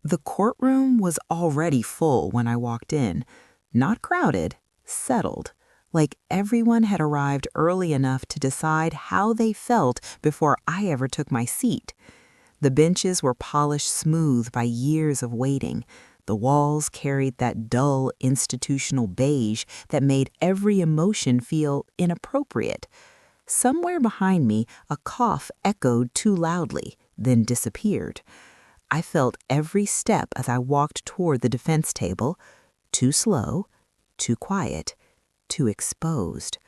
The courtroom was already full when I walked in. Not crowded, settled. Like everyone had arrived early enough to decide how they felt before I ever took my seat. The benches were polished smooth by years of waiting. The walls carried that dull institutional beige that made every emotion feel inappropriate. Somewhere behind me, a cough echoed too loudly, then disappeared. I felt every step as I walked toward the defense table. Too slow, too quiet, too exposed.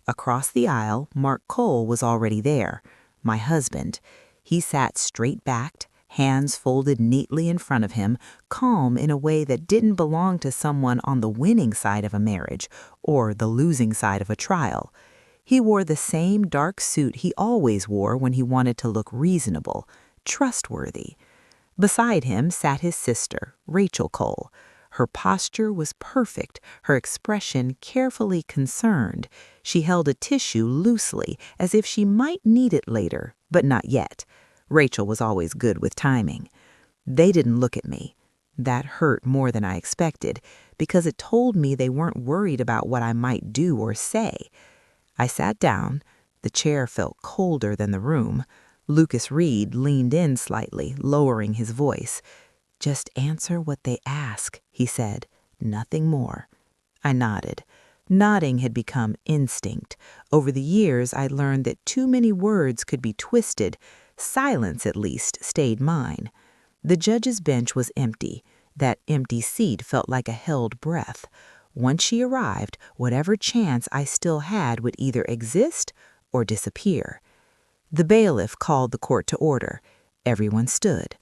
Across the aisle, Mark Cole was already there, my husband. He sat straight-backed, hands folded neatly in front of him, calm in a way that didn't belong to someone on the winning side of a marriage or the losing side of a trial. He wore the same dark suit he always wore when he wanted to look reasonable, trustworthy. Beside him sat his sister, Rachel Cole. Her posture was perfect, her expression carefully concerned. She held a tissue loosely, as if she might need it later, but not yet. Rachel was always good with timing. They didn't look at me. That hurt more than I expected, because it told me they weren't worried about what I might do or say. I sat down. The chair felt colder than the room. Lucas Reed leaned in slightly, lowering his voice. "Just answer what they ask," he said. "Nothing more." I nodded. Nodding had become instinct. Over the years, I'd learned that too many words could be twisted. Silence, at least, stayed mine. The judge's bench was empty. That empty seat felt like a held breath. Once she arrived, whatever chance I still had would either exist or disappear. The bailiff called the court to order. Everyone stood.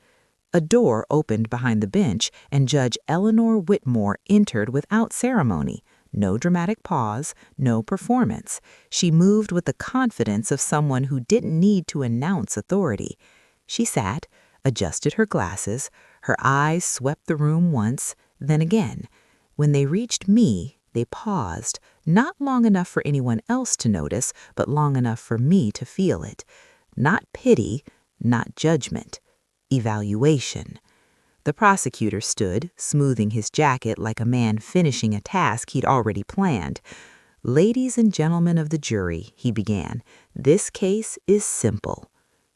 A door opened behind the bench, and Judge Eleanor Whitmore entered without ceremony. No dramatic pause, no performance. She moved with the confidence of someone who didn't need to announce authority. She sat, adjusted her glasses. Her eyes swept the room once, then again. When they reached me, they paused, not long enough for anyone else to notice, but long enough for me to feel it. Not pity, not judgment. Evaluation. The prosecutor stood, smoothing his jacket like a man finishing a task he'd already planned. "Ladies and gentlemen of the jury," he began, "this case is simple."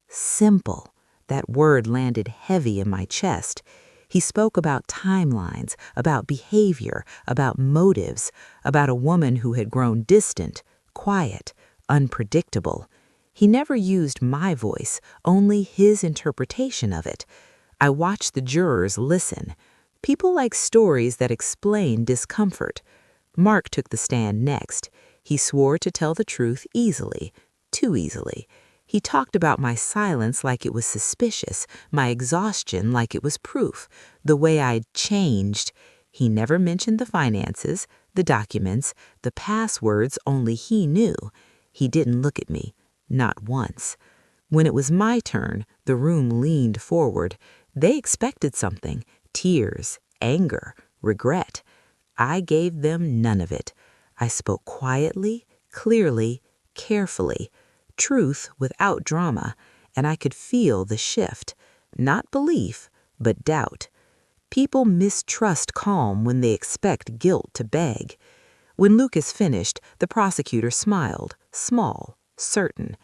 Simple. That word landed heavy in my chest. He spoke about timelines, about behavior, about motives, about a woman who had grown distant, quiet, unpredictable. He never used my voice, only his interpretation of it. I watched the jurors listen. People like stories that explain discomfort. Mark took the stand next. He swore to tell the truth easily, too easily. He talked about my silence like it was suspicious, my exhaustion like it was proof, the way I'd changed. He never mentioned the finances, the documents, the passwords only he knew. He didn't look at me. Not once. When it was my turn, the room leaned forward. They expected something. Tears, anger, regret. I gave them none of it. I spoke quietly, clearly, carefully. Truth without drama, and I could feel the shift. Not belief, but doubt. People mistrust calm when they expect guilt to beg. When Lucas finished, the prosecutor smiled, small, certain.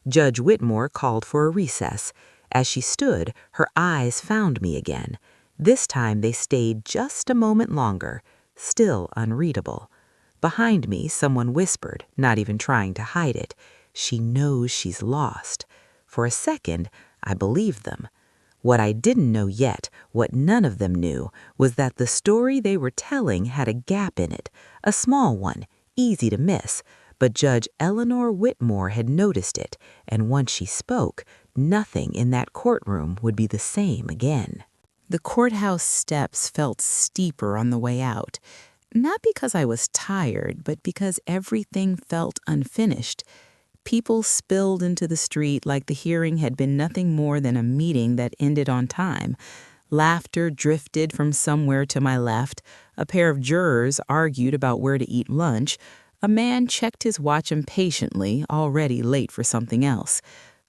Judge Whitmore called for a recess. As she stood, her eyes found me again. This time they stayed just a moment longer, still unreadable. Behind me, someone whispered, not even trying to hide it, "She knows she's lost." For a second, I believed them. What I didn't know yet, what none of them knew, was that the story they were telling had a gap in it, a small one, easy to miss. But Judge Eleanor Whitmore had noticed it, and once she spoke, nothing in that courtroom would be the same again. The courthouse steps felt steeper on the way out, not because I was tired, but because everything felt unfinished. People spilled into the street like the hearing had been nothing more than a meeting that ended on time. Laughter drifted from somewhere to my left. A pair of jurors argued about where to eat lunch. A man checked his watch impatiently, already late for something else.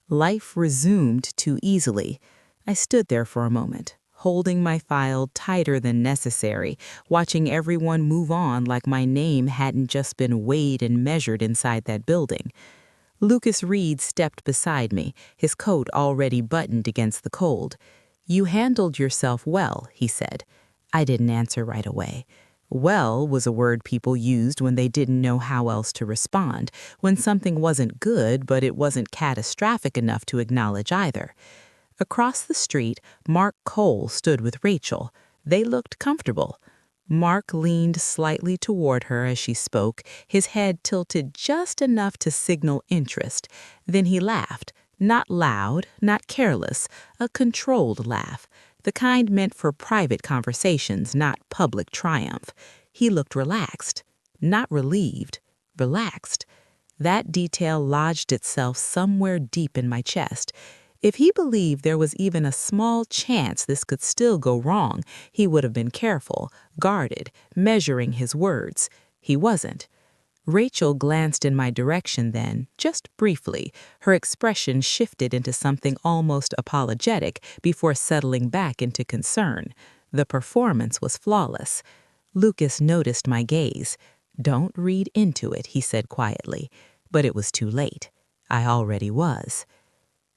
Life resumed too easily. I stood there for a moment, holding my file tighter than necessary, watching everyone move on like my name hadn't just been weighed and measured inside that building. Lucas Reed stepped beside me, his coat already buttoned against the cold. "You handled yourself well," he said. I didn't answer right away. Well was a word people used when they didn't know how else to respond, when something wasn't good but it wasn't catastrophic enough to acknowledge either. Across the street, Mark Cole stood with Rachel. They looked comfortable. Mark leaned slightly toward her as she spoke, his head tilted just enough to signal interest. Then he laughed, not loud, not careless, a controlled laugh, the kind meant for private conversations, not public triumph. He looked relaxed, not relieved, relaxed. That detail lodged itself somewhere deep in my chest. If he believed there was even a small chance this could still go wrong, he would have been careful, guarded, measuring his words. He wasn't. Rachel glanced in my direction then, just briefly. Her expression shifted into something almost apologetic before settling back into concern. The performance was flawless. Lucas noticed my gaze. "Don't read into it," he said quietly. But it was too late. I already was.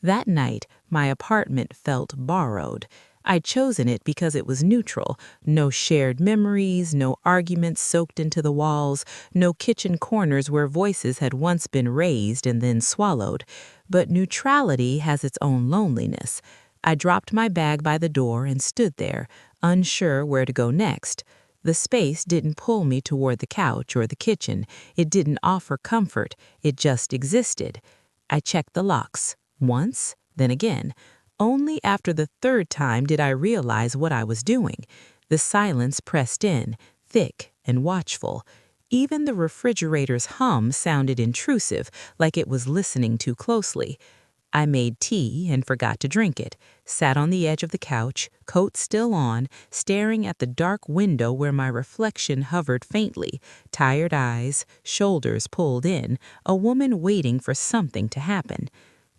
That night, my apartment felt borrowed. I'd chosen it because it was neutral. No shared memories, no arguments soaked into the walls, no kitchen corners where voices had once been raised and then swallowed. But neutrality has its own loneliness. I dropped my bag by the door and stood there, unsure where to go next. The space didn't pull me toward the couch or the kitchen. It didn't offer comfort. It just existed. I checked the locks. Once, then again. Only after the third time did I realize what I was doing. The silence pressed in, thick and watchful. Even the refrigerator's hum sounded intrusive, like it was listening too closely. I made tea and forgot to drink it, sat on the edge of the couch, coat still on, staring at the dark window where my reflection hovered faintly, tired eyes, shoulders pulled in, a woman waiting for something to happen.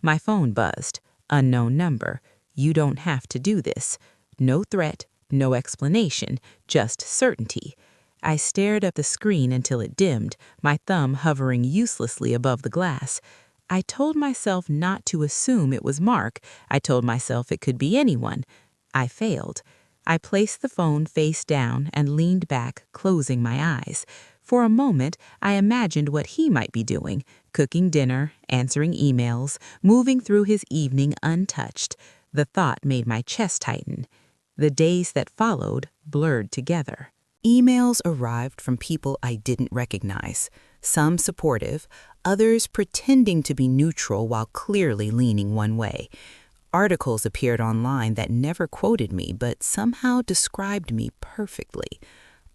My phone buzzed. Unknown number. "You don't have to do this." No threat, no explanation, just certainty. I stared at the screen until it dimmed, my thumb hovering uselessly above the glass. I told myself not to assume it was Mark. I told myself it could be anyone. I failed. I placed the phone face down and leaned back, closing my eyes. For a moment, I imagined what he might be doing, cooking dinner, answering emails, moving through his evening untouched. The thought made my chest tighten. The days that followed blurred together. Emails arrived from people I didn't recognize, some supportive, others pretending to be neutral while clearly leaning one way. Articles appeared online that never quoted me but somehow described me perfectly.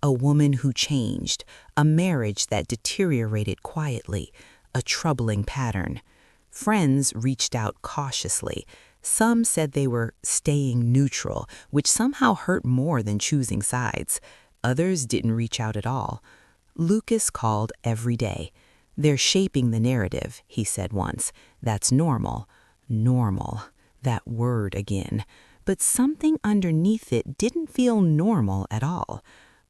A woman who changed, a marriage that deteriorated quietly, a troubling pattern. Friends reached out cautiously. Some said they were staying neutral, which somehow hurt more than choosing sides. Others didn't reach out at all. Lucas called every day. "They're shaping the narrative," he said once. "That's normal." Normal. That word again. But something underneath it didn't feel normal at all.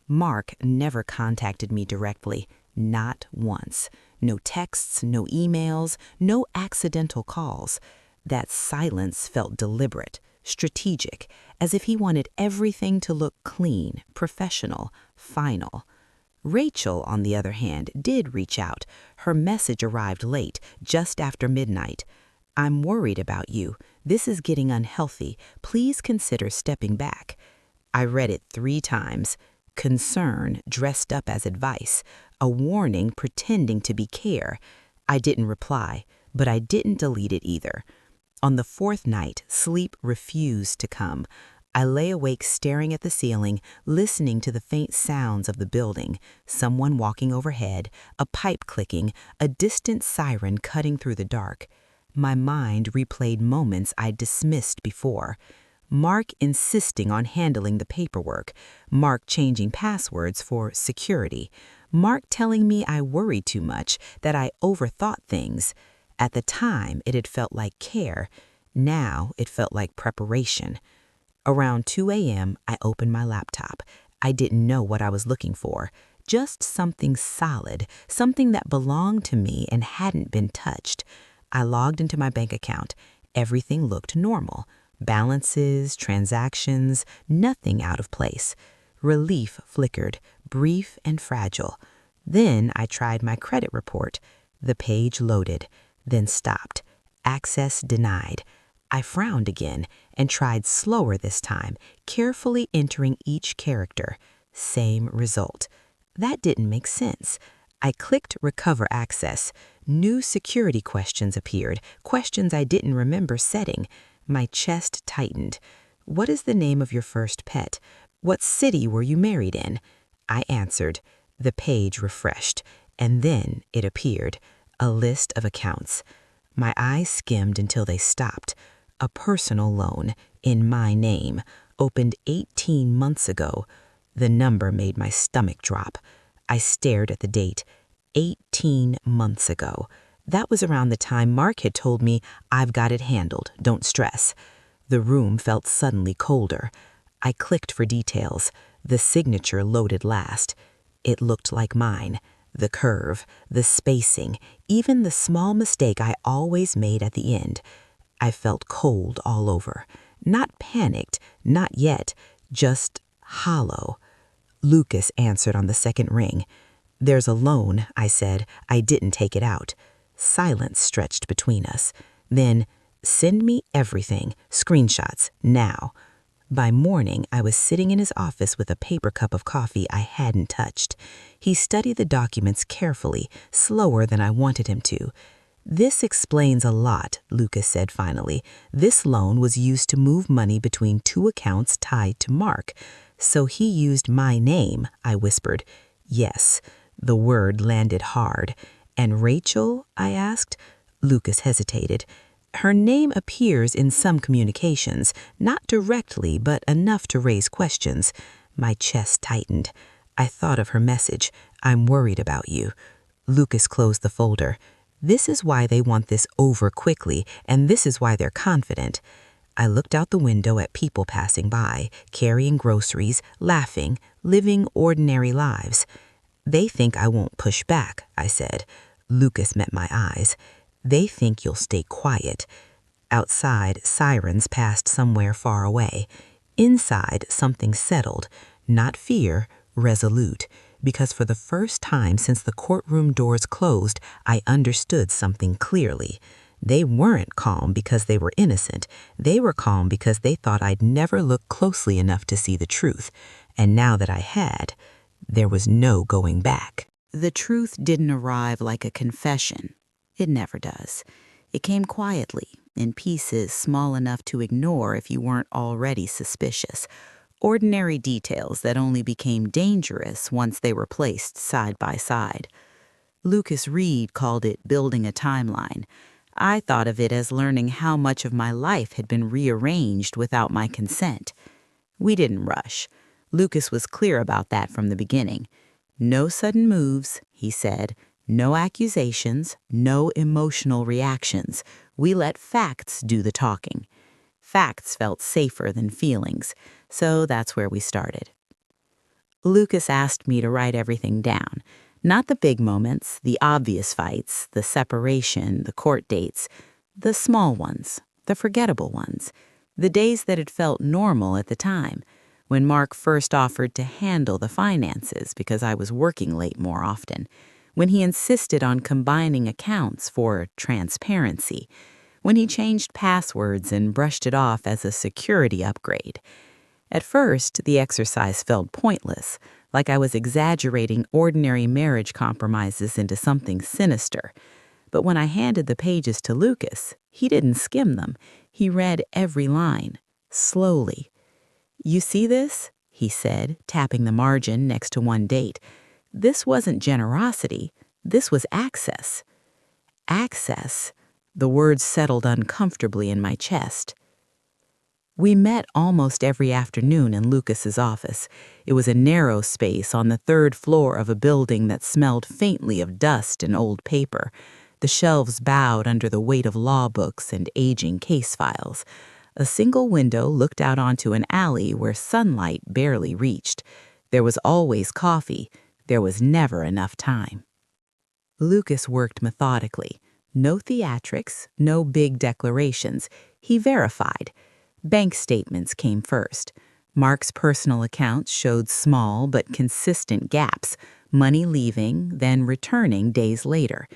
Mark never contacted me directly, not once. No texts, no emails, no accidental calls. That silence felt deliberate, strategic, as if he wanted everything to look clean, professional, final. Rachel, on the other hand, did reach out. Her message arrived late, just after midnight. "I'm worried about you. This is getting unhealthy. Please consider stepping back." I read it 3 times. Concern dressed up as advice, a warning pretending to be care. I didn't reply, but I didn't delete it either. On the 4th night, sleep refused to come. I lay awake staring at the ceiling, listening to the faint sounds of the building, someone walking overhead, a pipe clicking, a distant siren cutting through the dark. My mind replayed moments I'd dismissed before. Mark insisting on handling the paperwork, Mark changing passwords for security, Mark telling me I worried too much, that I overthought things. At the time, it had felt like care. Now, it felt like preparation. Around 2 a.m., I opened my laptop. I didn't know what I was looking for. Just something solid, something that belonged to me and hadn't been touched. I logged into my bank account. Everything looked normal. Balances, transactions, nothing out of place. Relief flickered, brief and fragile. Then I tried my credit report. The page loaded, then stopped. Access denied. I frowned again and tried slower this time, carefully entering each character. Same result. That didn't make sense. I clicked Recover Access. New security questions appeared, questions I didn't remember setting. My chest tightened. What is the name of your first pet? What city were you married in? I answered. The page refreshed, and then it appeared, a list of accounts. My eyes skimmed until they stopped. A personal loan, in my name, opened 18 months ago. The number made my stomach drop. I stared at the date. 18 months ago. That was around the time Mark had told me, "I've got it handled, don't stress." The room felt suddenly colder. I clicked for details. The signature loaded last. It looked like mine. The curve, the spacing, even the small mistake I always made at the end. I felt cold all over. Not panicked, not yet, just hollow. Lucas answered on the second ring. "There's a loan," I said. "I didn't take it out." Silence stretched between us. Then, "Send me everything, screenshots, now." By morning, I was sitting in his office with a paper cup of coffee I hadn't touched. He studied the documents carefully, slower than I wanted him to. "This explains a lot," Lucas said finally. "This loan was used to move money between two accounts tied to Mark. So he used my name," I whispered. "Yes." The word landed hard. "And Rachel?" I asked. Lucas hesitated. "Her name appears in some communications, not directly, but enough to raise questions." My chest tightened. I thought of her message, "I'm worried about you." Lucas closed the folder. "This is why they want this over quickly, and this is why they're confident." I looked out the window at people passing by, carrying groceries, laughing, living ordinary lives. "They think I won't push back," I said. Lucas met my eyes. "They think you'll stay quiet." Outside, sirens passed somewhere far away. Inside, something settled. Not fear, resolute. Because for the first time since the courtroom doors closed, I understood something clearly. They weren't calm because they were innocent. They were calm because they thought I'd never look closely enough to see the truth. And now that I had, there was no going back. The truth didn't arrive like a confession. It never does. It came quietly, in pieces small enough to ignore if you weren't already suspicious. Ordinary details that only became dangerous once they were placed side by side. Lucas Reed called it building a timeline. I thought of it as learning how much of my life had been rearranged without my consent. We didn't rush. Lucas was clear about that from the beginning. "No sudden moves," he said. "No accusations, no emotional reactions. We let facts do the talking." Facts felt safer than feelings, so that's where we started. Lucas asked me to write everything down. Not the big moments, the obvious fights, the separation, the court dates. The small ones, the forgettable ones. The days that had felt normal at the time. When Mark first offered to handle the finances because I was working late more often. When he insisted on combining accounts for transparency. When he changed passwords and brushed it off as a security upgrade. At first, the exercise felt pointless, like I was exaggerating ordinary marriage compromises into something sinister. But when I handed the pages to Lucas, he didn't skim them. He read every line, slowly. "You see this?" he said, tapping the margin next to one date. "This wasn't generosity. This was access." Access. The words settled uncomfortably in my chest. We met almost every afternoon in Lucas's office. It was a narrow space on the third floor of a building that smelled faintly of dust and old paper. The shelves bowed under the weight of law books and aging case files. A single window looked out onto an alley where sunlight barely reached. There was always coffee. There was never enough time. Lucas worked methodically. No theatrics, no big declarations. He verified. Bank statements came first. Mark's personal accounts showed small but consistent gaps, money leaving, then returning days later.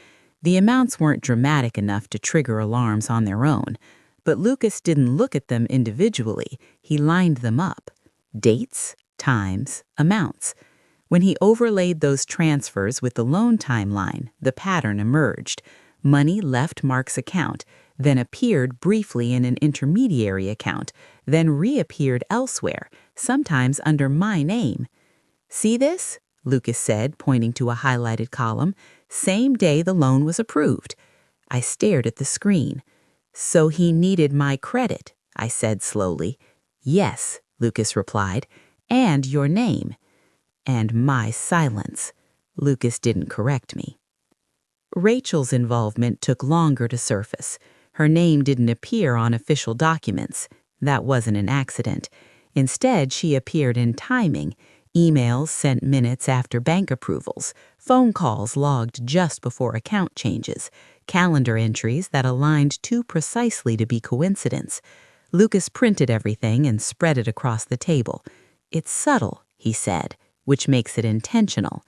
The amounts weren't dramatic enough to trigger alarms on their own, but Lucas didn't look at them individually. He lined them up. Dates, times, amounts. When he overlaid those transfers with the loan timeline, the pattern emerged. Money left Mark's account, then appeared briefly in an intermediary account, then reappeared elsewhere, sometimes under my name. "See this?" Lucas said, pointing to a highlighted column. "Same day the loan was approved." I stared at the screen. "So he needed my credit," I said slowly. "Yes," Lucas replied, "and your name." And my silence. Lucas didn't correct me. Rachel's involvement took longer to surface. Her name didn't appear on official documents. That wasn't an accident. Instead, she appeared in timing. Emails sent minutes after bank approvals, phone calls logged just before account changes, calendar entries that aligned too precisely to be coincidence. Lucas printed everything and spread it across the table. "It's subtle," he said, "which makes it intentional."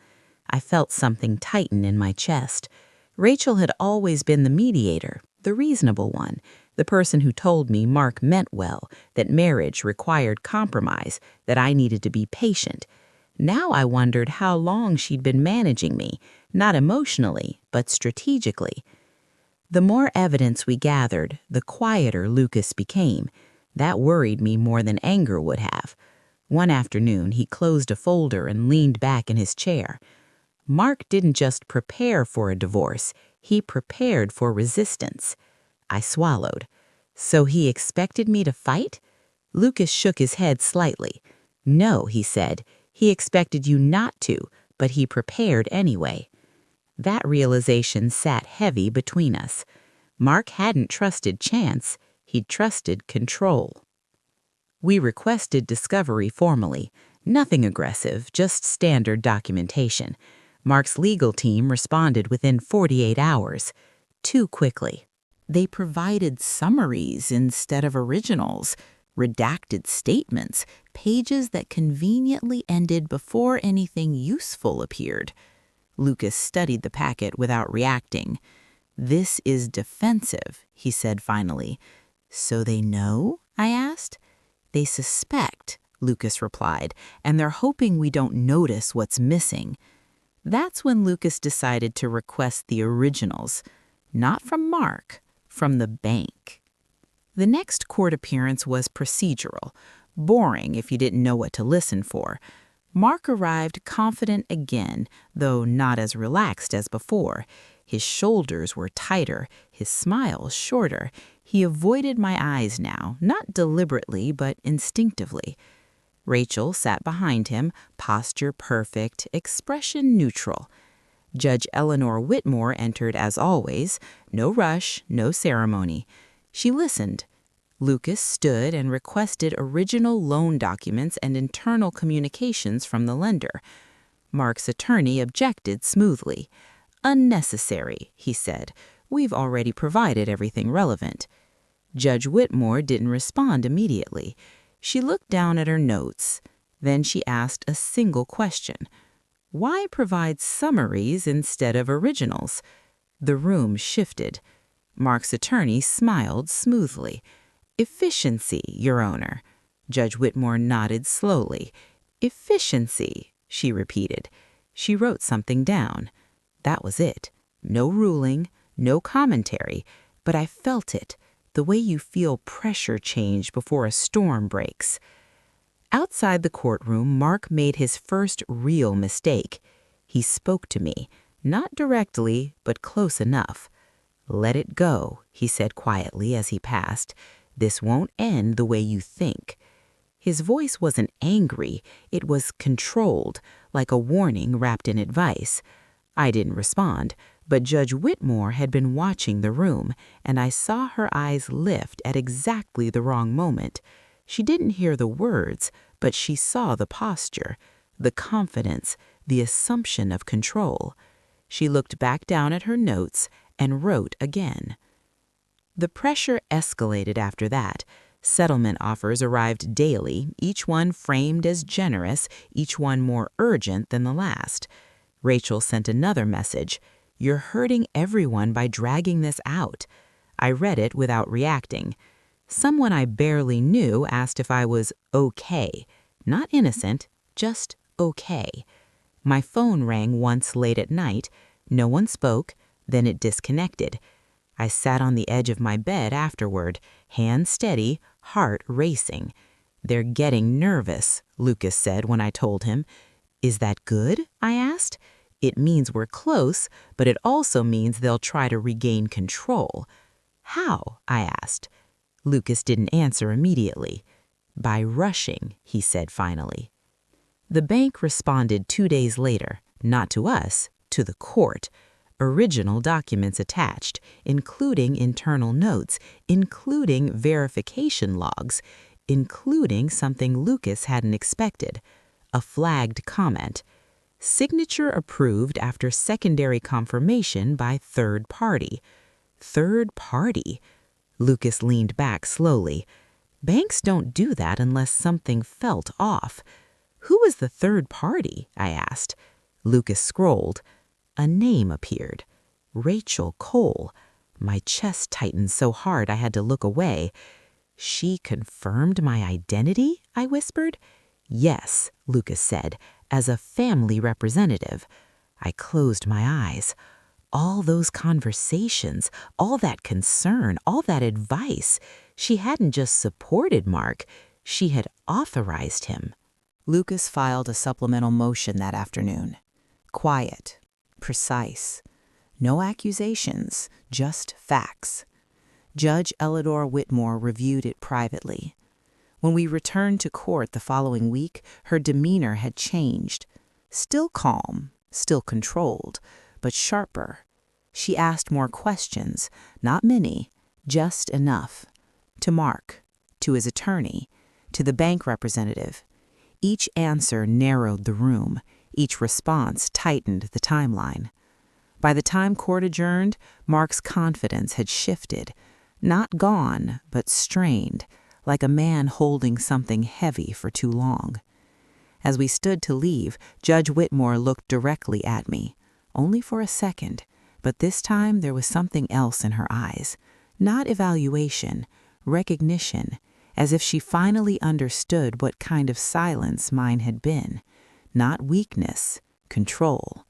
I felt something tighten in my chest. Rachel had always been the mediator, the reasonable one, the person who told me Mark meant well, that marriage required compromise, that I needed to be patient. Now I wondered how long she'd been managing me, not emotionally, but strategically. The more evidence we gathered, the quieter Lucas became. That worried me more than anger would have. One afternoon, he closed a folder and leaned back in his chair. Mark didn't just prepare for a divorce, he prepared for resistance. I swallowed. So he expected me to fight? Lucas shook his head slightly. "No," he said, "he expected you not to, but he prepared anyway." That realization sat heavy between us. Mark hadn't trusted chance, he'd trusted control. We requested discovery formally. Nothing aggressive, just standard documentation. Mark's legal team responded within 48 hours. Too quickly. They provided summaries instead of originals, redacted statements, pages that conveniently ended before anything useful appeared. Lucas studied the packet without reacting. "This is defensive," he said finally. "So they know?" I asked. "They suspect," Lucas replied, "and they're hoping we don't notice what's missing." That's when Lucas decided to request the originals. Not from Mark, from the bank. The next court appearance was procedural, boring if you didn't know what to listen for. Mark arrived confident again, though not as relaxed as before. His shoulders were tighter, his smile shorter. He avoided my eyes now, not deliberately, but instinctively. Rachel sat behind him, posture perfect, expression neutral. Judge Eleanor Whitmore entered as always, no rush, no ceremony. She listened. Lucas stood and requested original loan documents and internal communications from the lender. Mark's attorney objected smoothly. "Unnecessary," he said. "We've already provided everything relevant." Judge Whitmore didn't respond immediately. She looked down at her notes. Then she asked a single question. "Why provide summaries instead of originals?" The room shifted. Mark's attorney smiled smoothly. "Efficiency, Your Honor." Judge Whitmore nodded slowly. "Efficiency," she repeated. She wrote something down. That was it. No ruling, no commentary, but I felt it, the way you feel pressure change before a storm breaks. Outside the courtroom, Mark made his first real mistake. He spoke to me, not directly, but close enough. "Let it go," he said quietly as he passed. "This won't end the way you think." His voice wasn't angry, it was controlled, like a warning wrapped in advice. I didn't respond, But Judge Whitmore had been watching the room, and I saw her eyes lift at exactly the wrong moment. She didn't hear the words, but she saw the posture, the confidence, the assumption of control. She looked back down at her notes and wrote again. The pressure escalated after that. Settlement offers arrived daily, each one framed as generous, each one more urgent than the last. Rachel sent another message. "You're hurting everyone by dragging this out." I read it without reacting. Someone I barely knew asked if I was okay. Not innocent, just okay. My phone rang once late at night. No one spoke, then it disconnected. I sat on the edge of my bed afterward, hand steady, heart racing. "They're getting nervous," Lucas said when I told him. "Is that good?" I asked. "It means we're close, but it also means they'll try to regain control." "How?" I asked. Lucas didn't answer immediately. "By rushing," he said finally. The bank responded 2 days later, not to us, to the court. Original documents attached, including internal notes, including verification logs, including something Lucas hadn't expected, a flagged comment. Signature approved after secondary confirmation by third party. Third party? Lucas leaned back slowly. Banks don't do that unless something felt off. Who was the third party? I asked. Lucas scrolled. A name appeared. Rachel Cole. My chest tightened so hard I had to look away. "She confirmed my identity?" I whispered. "Yes," Lucas said, "as a family representative." I closed my eyes. All those conversations, all that concern, all that advice. She hadn't just supported Mark, she had authorized him. Lucas filed a supplemental motion that afternoon. Quiet, precise. No accusations, just facts. Judge Elidor Whitmore reviewed it privately. When we returned to court the following week, her demeanor had changed. Still calm, still controlled, but sharper. She asked more questions, not many, just enough. To Mark, to his attorney, to the bank representative. Each answer narrowed the room. Each response tightened the timeline. By the time court adjourned, Mark's confidence had shifted. Not gone, but strained, like a man holding something heavy for too long. As we stood to leave, Judge Whitmore looked directly at me. Only for a second, but this time there was something else in her eyes. Not evaluation, recognition, as if she finally understood what kind of silence mine had been. Not weakness, control.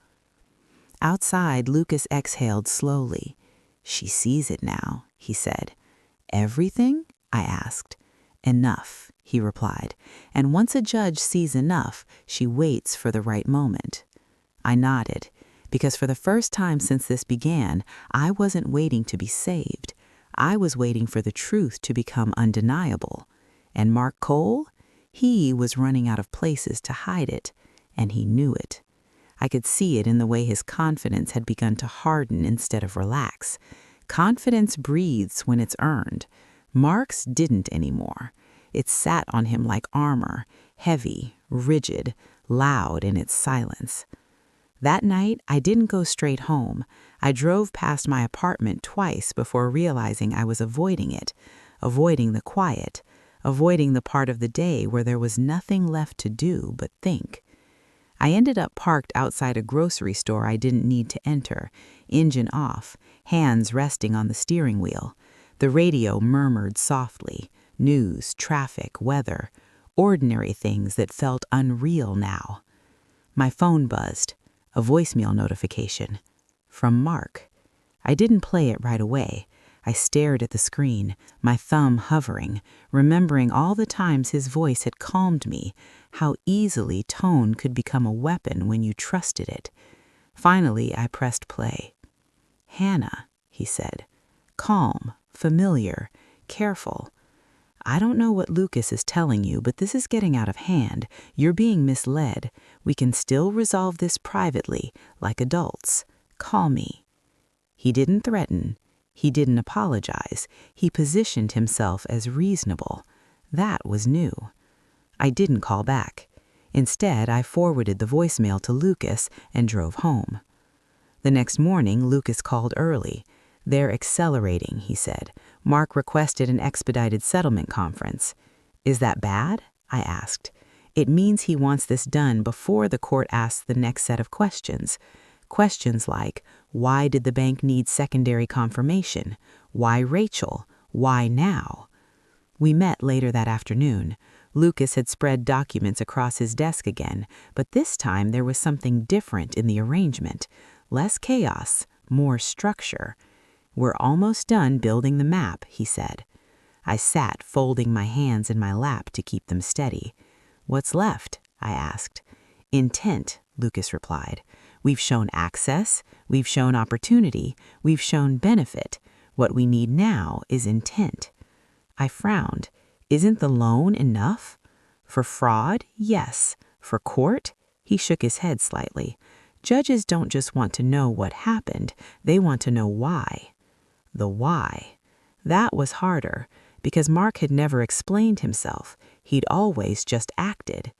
Outside, Lucas exhaled slowly. "She sees it now," he said. "Everything?" I asked. "Enough," he replied. "And once a judge sees enough, she waits for the right moment." I nodded, because for the first time since this began, I wasn't waiting to be saved. I was waiting for the truth to become undeniable. And Mark Cole? He was running out of places to hide it, and he knew it. I could see it in the way his confidence had begun to harden instead of relax. Confidence breathes when it's earned. Mark's didn't anymore. It sat on him like armor, heavy, rigid, loud in its silence. That night, I didn't go straight home. I drove past my apartment twice before realizing I was avoiding it, avoiding the quiet, avoiding the part of the day where there was nothing left to do but think. I ended up parked outside a grocery store I didn't need to enter, engine off, hands resting on the steering wheel. The radio murmured softly, news, traffic, weather, ordinary things that felt unreal now. My phone buzzed, a voicemail notification. From Mark. I didn't play it right away. I stared at the screen, my thumb hovering, remembering all the times his voice had calmed me, how easily tone could become a weapon when you trusted it. Finally, I pressed play. "Hannah," he said. Calm, familiar, careful. "I don't know what Lucas is telling you, but this is getting out of hand. You're being misled. We can still resolve this privately, like adults. Call me." He didn't threaten. He didn't apologize. He positioned himself as reasonable. That was new. I didn't call back. Instead, I forwarded the voicemail to Lucas and drove home. The next morning, Lucas called early. "They're accelerating," he said. "Mark requested an expedited settlement conference." "Is that bad?" I asked. "It means he wants this done before the court asks the next set of questions. Questions like, why did the bank need secondary confirmation? Why Rachel? Why now?" We met later that afternoon. Lucas had spread documents across his desk again, but this time there was something different in the arrangement. Less chaos, more structure. "We're almost done building the map," he said. I sat, folding my hands in my lap to keep them steady. "What's left?" I asked. "Intent," Lucas replied. "We've shown access, we've shown opportunity, we've shown benefit. What we need now is intent." I frowned. "Isn't the loan enough?" "For fraud, yes. For court?" He shook his head slightly. "Judges don't just want to know what happened, they want to know why." The why. That was harder, because Mark had never explained himself. He'd always just acted.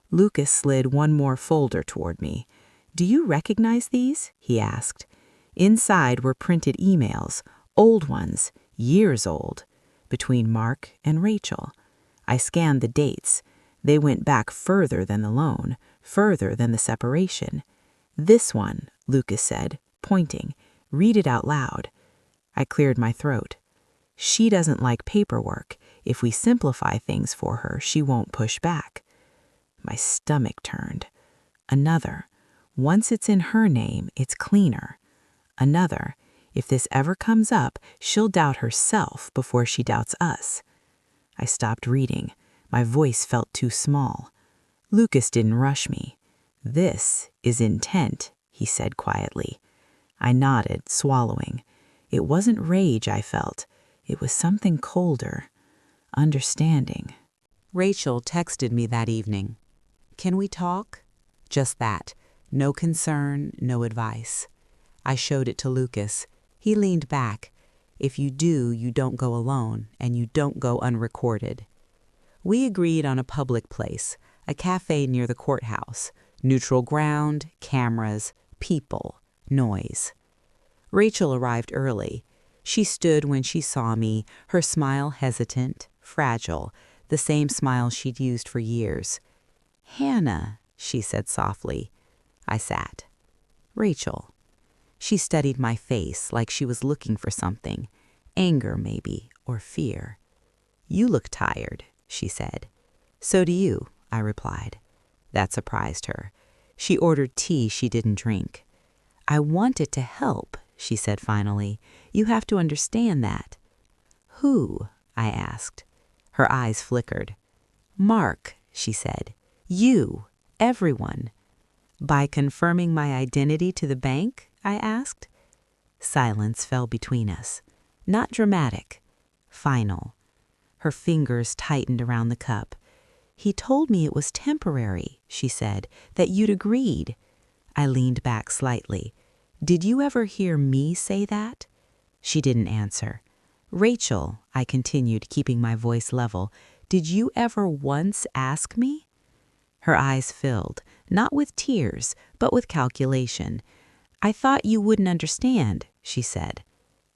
Lucas slid one more folder toward me. "Do you recognize these?" he asked. Inside were printed emails, old ones, years old, between Mark and Rachel. I scanned the dates. They went back further than the loan, further than the separation. "This one," Lucas said, pointing. "Read it out loud." I cleared my throat. "She doesn't like paperwork. If we simplify things for her, she won't push back." My stomach turned. Another. "Once it's in her name, it's cleaner." Another. "If this ever comes up, she'll doubt herself before she doubts us." I stopped reading. My voice felt too small. Lucas didn't rush me. "This is intent," he said quietly. I nodded, swallowing. It wasn't rage I felt. It was something colder. Understanding. Rachel texted me that evening. "Can we talk?" Just that. No concern, no advice. I showed it to Lucas. He leaned back. "If you do, you don't go alone, and you don't go unrecorded." We agreed on a public place, a cafe near the courthouse. Neutral ground, cameras, people, noise. Rachel arrived early. She stood when she saw me, her smile hesitant, fragile, the same smile she'd used for years. "Hannah," she said softly. I sat. "Rachel." She studied my face like she was looking for something, anger maybe, or fear. "You look tired," she said. "So do you," I replied. That surprised her. She ordered tea she didn't drink. "I wanted to help," she said finally. "You have to understand that." "Who?" I asked. Her eyes flickered. "Mark," she said. "You. Everyone." "By confirming my identity to the bank?" I asked. Silence fell between us. Not dramatic. Final. Her fingers tightened around the cup. "He told me it was temporary," she said, "that you'd agreed." I leaned back slightly. "Did you ever hear me say that?" She didn't answer. "Rachel," I continued, keeping my voice level, "did you ever once ask me?" Her eyes filled, not with tears, but with calculation. "I thought you wouldn't understand," she said.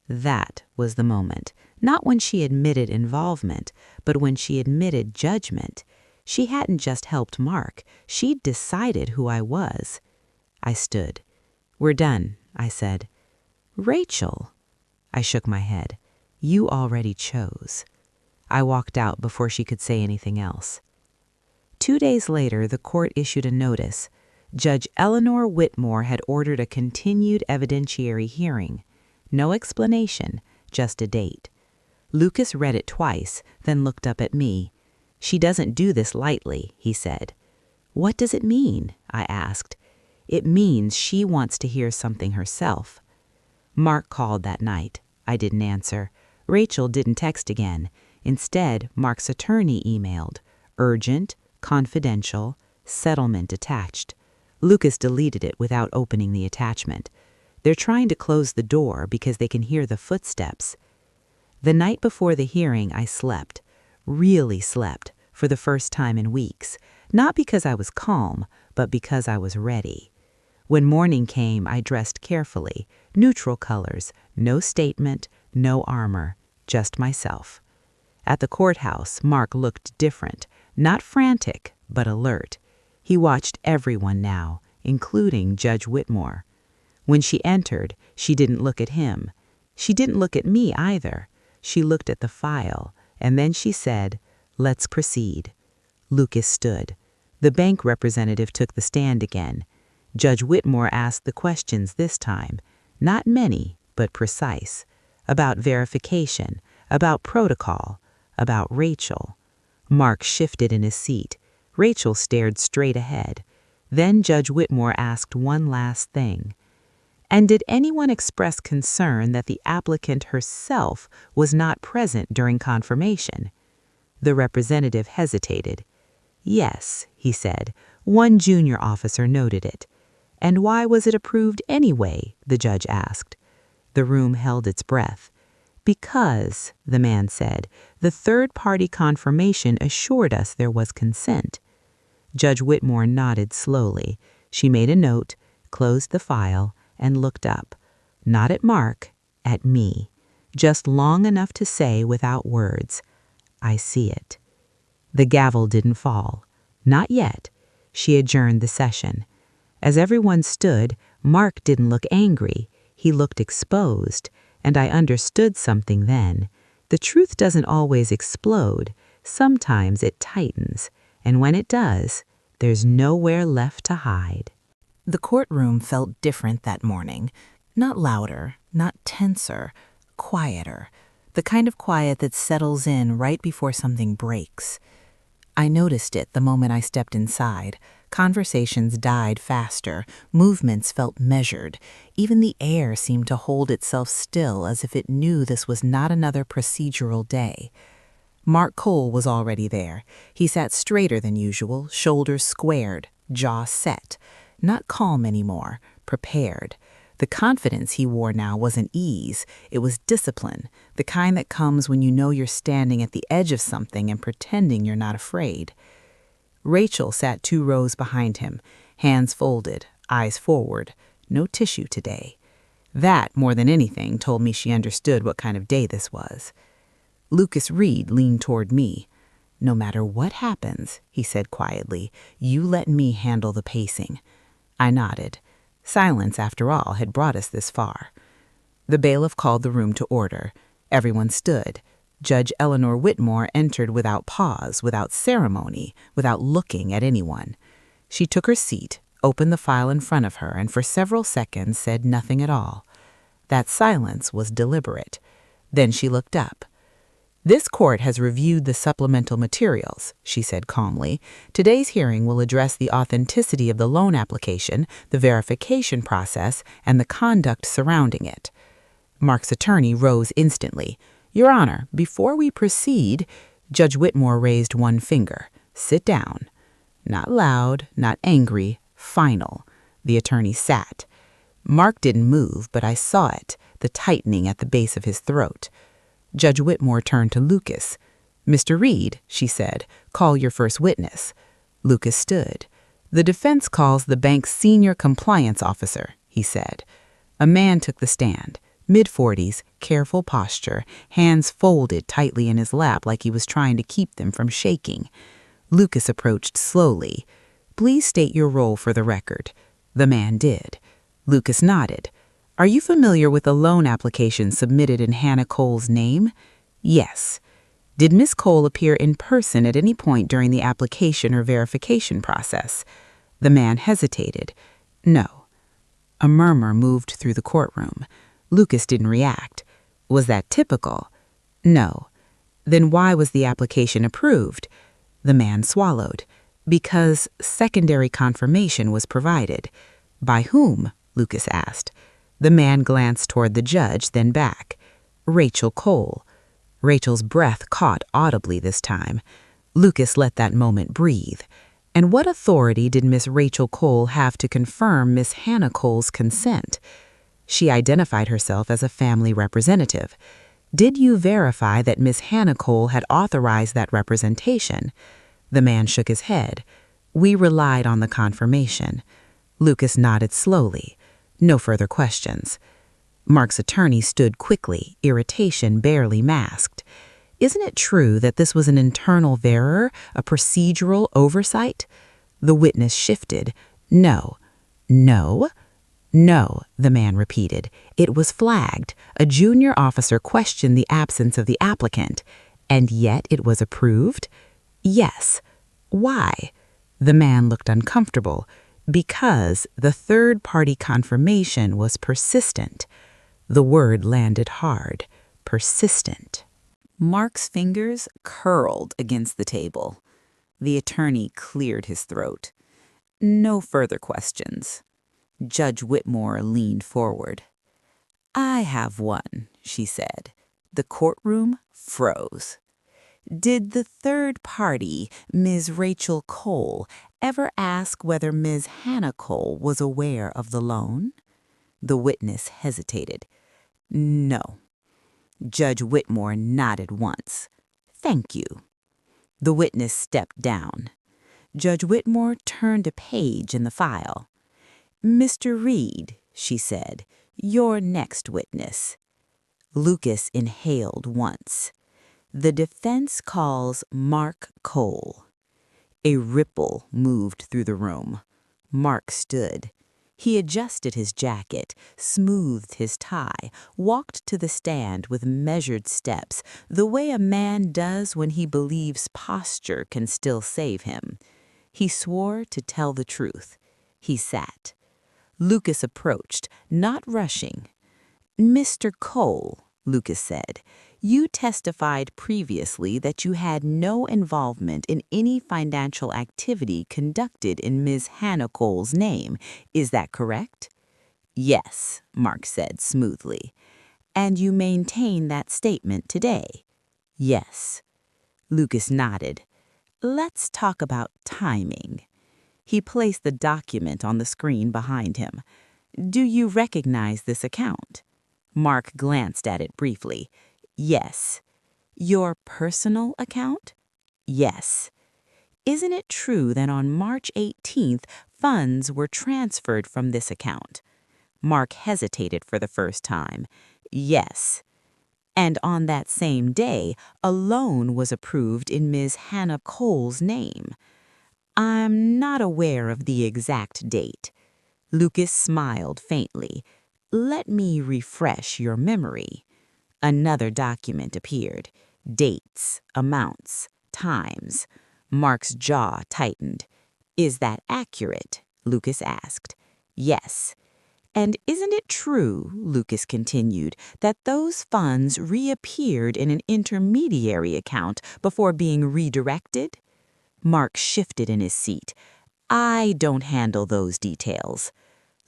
That was the moment. Not when she admitted involvement, but when she admitted judgment. She hadn't just helped Mark. She'd decided who I was. I stood. "We're done," I said. "Rachel." I shook my head. "You already chose." I walked out before she could say anything else. 2 days later, the court issued a notice. Judge Eleanor Whitmore had ordered a continued evidentiary hearing. No explanation, just a date. Lucas read it twice, then looked up at me. "She doesn't do this lightly," he said. "What does it mean?" I asked. "It means she wants to hear something herself." Mark called that night. I didn't answer. Rachel didn't text again. Instead, Mark's attorney emailed. Urgent, confidential, settlement attached. Lucas deleted it without opening the attachment. They're trying to close the door because they can hear the footsteps. The night before the hearing, I slept, really slept, for the first time in weeks, not because I was calm, but because I was ready. When morning came, I dressed carefully, neutral colors, no statement, no armor, just myself. At the courthouse, Mark looked different, not frantic, but alert. He watched everyone now, including Judge Whitmore. When she entered, she didn't look at him. She didn't look at me either. She looked at the file, and then she said, "Let's proceed." Lucas stood. The bank representative took the stand again. Judge Whitmore asked the questions this time, not many, but precise, about verification, about protocol, about Rachel. Mark shifted in his seat. Rachel stared straight ahead. Then Judge Whitmore asked one last thing. And did anyone express concern that the applicant herself was not present during confirmation? The representative hesitated. Yes, he said. One junior officer noted it. And why was it approved anyway? The judge asked. The room held its breath. Because, the man said, the third-party confirmation assured us there was consent. Judge Whitmore nodded slowly. She made a note, closed the file, and looked up. Not at Mark, at me. Just long enough to say without words, "I see it." The gavel didn't fall. Not yet. She adjourned the session. As everyone stood, Mark didn't look angry. He looked exposed, and I understood something then. The truth doesn't always explode. Sometimes it tightens, and when it does, there's nowhere left to hide. The courtroom felt different that morning. Not louder, not tenser, quieter. The kind of quiet that settles in right before something breaks. I noticed it the moment I stepped inside. Conversations died faster. Movements felt measured. Even the air seemed to hold itself still as if it knew this was not another procedural day. Mark Cole was already there. He sat straighter than usual, shoulders squared, jaw set. Not calm anymore, prepared. The confidence he wore now wasn't ease, it was discipline, the kind that comes when you know you're standing at the edge of something and pretending you're not afraid. Rachel sat 2 rows behind him, hands folded, eyes forward, no tissue today. That, more than anything, told me she understood what kind of day this was. Lucas Reed leaned toward me. "No matter what happens," he said quietly, "you let me handle the pacing." I nodded. Silence, after all, had brought us this far. The bailiff called the room to order. Everyone stood. Judge Eleanor Whitmore entered without pause, without ceremony, without looking at anyone. She took her seat, opened the file in front of her, and for several seconds said nothing at all. That silence was deliberate. Then she looked up. "This court has reviewed the supplemental materials," she said calmly. "Today's hearing will address the authenticity of the loan application, the verification process, and the conduct surrounding it." Mark's attorney rose instantly. "Your Honor, before we proceed," Judge Whitmore raised one finger. "Sit down." Not loud, not angry, final. The attorney sat. Mark didn't move, but I saw it, the tightening at the base of his throat. Judge Whitmore turned to Lucas. "Mr. Reed," she said, "call your first witness." Lucas stood. "The defense calls the bank's senior compliance officer," he said. A man took the stand. Mid-40s, careful posture, hands folded tightly in his lap like he was trying to keep them from shaking. Lucas approached slowly. "Please state your role for the record." The man did. Lucas nodded. "Are you familiar with the loan application submitted in Hannah Cole's name?" "Yes." "Did Miss Cole appear in person at any point during the application or verification process?" The man hesitated. "No." A murmur moved through the courtroom. Lucas didn't react. "Was that typical?" "No." "Then why was the application approved?" The man swallowed. "Because secondary confirmation was provided." "By whom?" Lucas asked. The man glanced toward the judge, then back. "Rachel Cole." Rachel's breath caught audibly this time. Lucas let that moment breathe. And what authority did Miss Rachel Cole have to confirm Miss Hannah Cole's consent? She identified herself as a family representative. Did you verify that Miss Hannah Cole had authorized that representation? The man shook his head. We relied on the confirmation. Lucas nodded slowly. No further questions. Mark's attorney stood quickly, irritation barely masked. Isn't it true that this was an internal error, a procedural oversight? The witness shifted. No. No? No, the man repeated. It was flagged. A junior officer questioned the absence of the applicant. And yet it was approved? Yes. Why? The man looked uncomfortable. Because the third-party confirmation was persistent. The word landed hard. Persistent. Mark's fingers curled against the table. The attorney cleared his throat. No further questions. Judge Whitmore leaned forward. I have one, she said. The courtroom froze. Did the third party, Ms. Rachel Cole, ever ask whether Ms. Hannah Cole was aware of the loan? The witness hesitated. No. Judge Whitmore nodded once. Thank you. The witness stepped down. Judge Whitmore turned a page in the file. Mr. Reed, she said, your next witness. Lucas inhaled once. The defense calls Mark Cole. A ripple moved through the room. Mark stood. He adjusted his jacket, smoothed his tie, walked to the stand with measured steps, the way a man does when he believes posture can still save him. He swore to tell the truth. He sat. Lucas approached, not rushing. Mr. Cole, Lucas said, you testified previously that you had no involvement in any financial activity conducted in Ms. Hannah Cole's name. Is that correct? Yes, Mark said smoothly. And you maintain that statement today? Yes. Lucas nodded. Let's talk about timing. He placed the document on the screen behind him. Do you recognize this account? Mark glanced at it briefly. Yes. Your personal account? Yes. Isn't it true that on March 18th, funds were transferred from this account? Mark hesitated for the first time. Yes. And on that same day, a loan was approved in Ms. Hannah Cole's name. I'm not aware of the exact date. Lucas smiled faintly. Let me refresh your memory. Another document appeared. Dates, amounts, times. Mark's jaw tightened. Is that accurate? Lucas asked. Yes. And isn't it true, Lucas continued, that those funds reappeared in an intermediary account before being redirected? Mark shifted in his seat. I don't handle those details.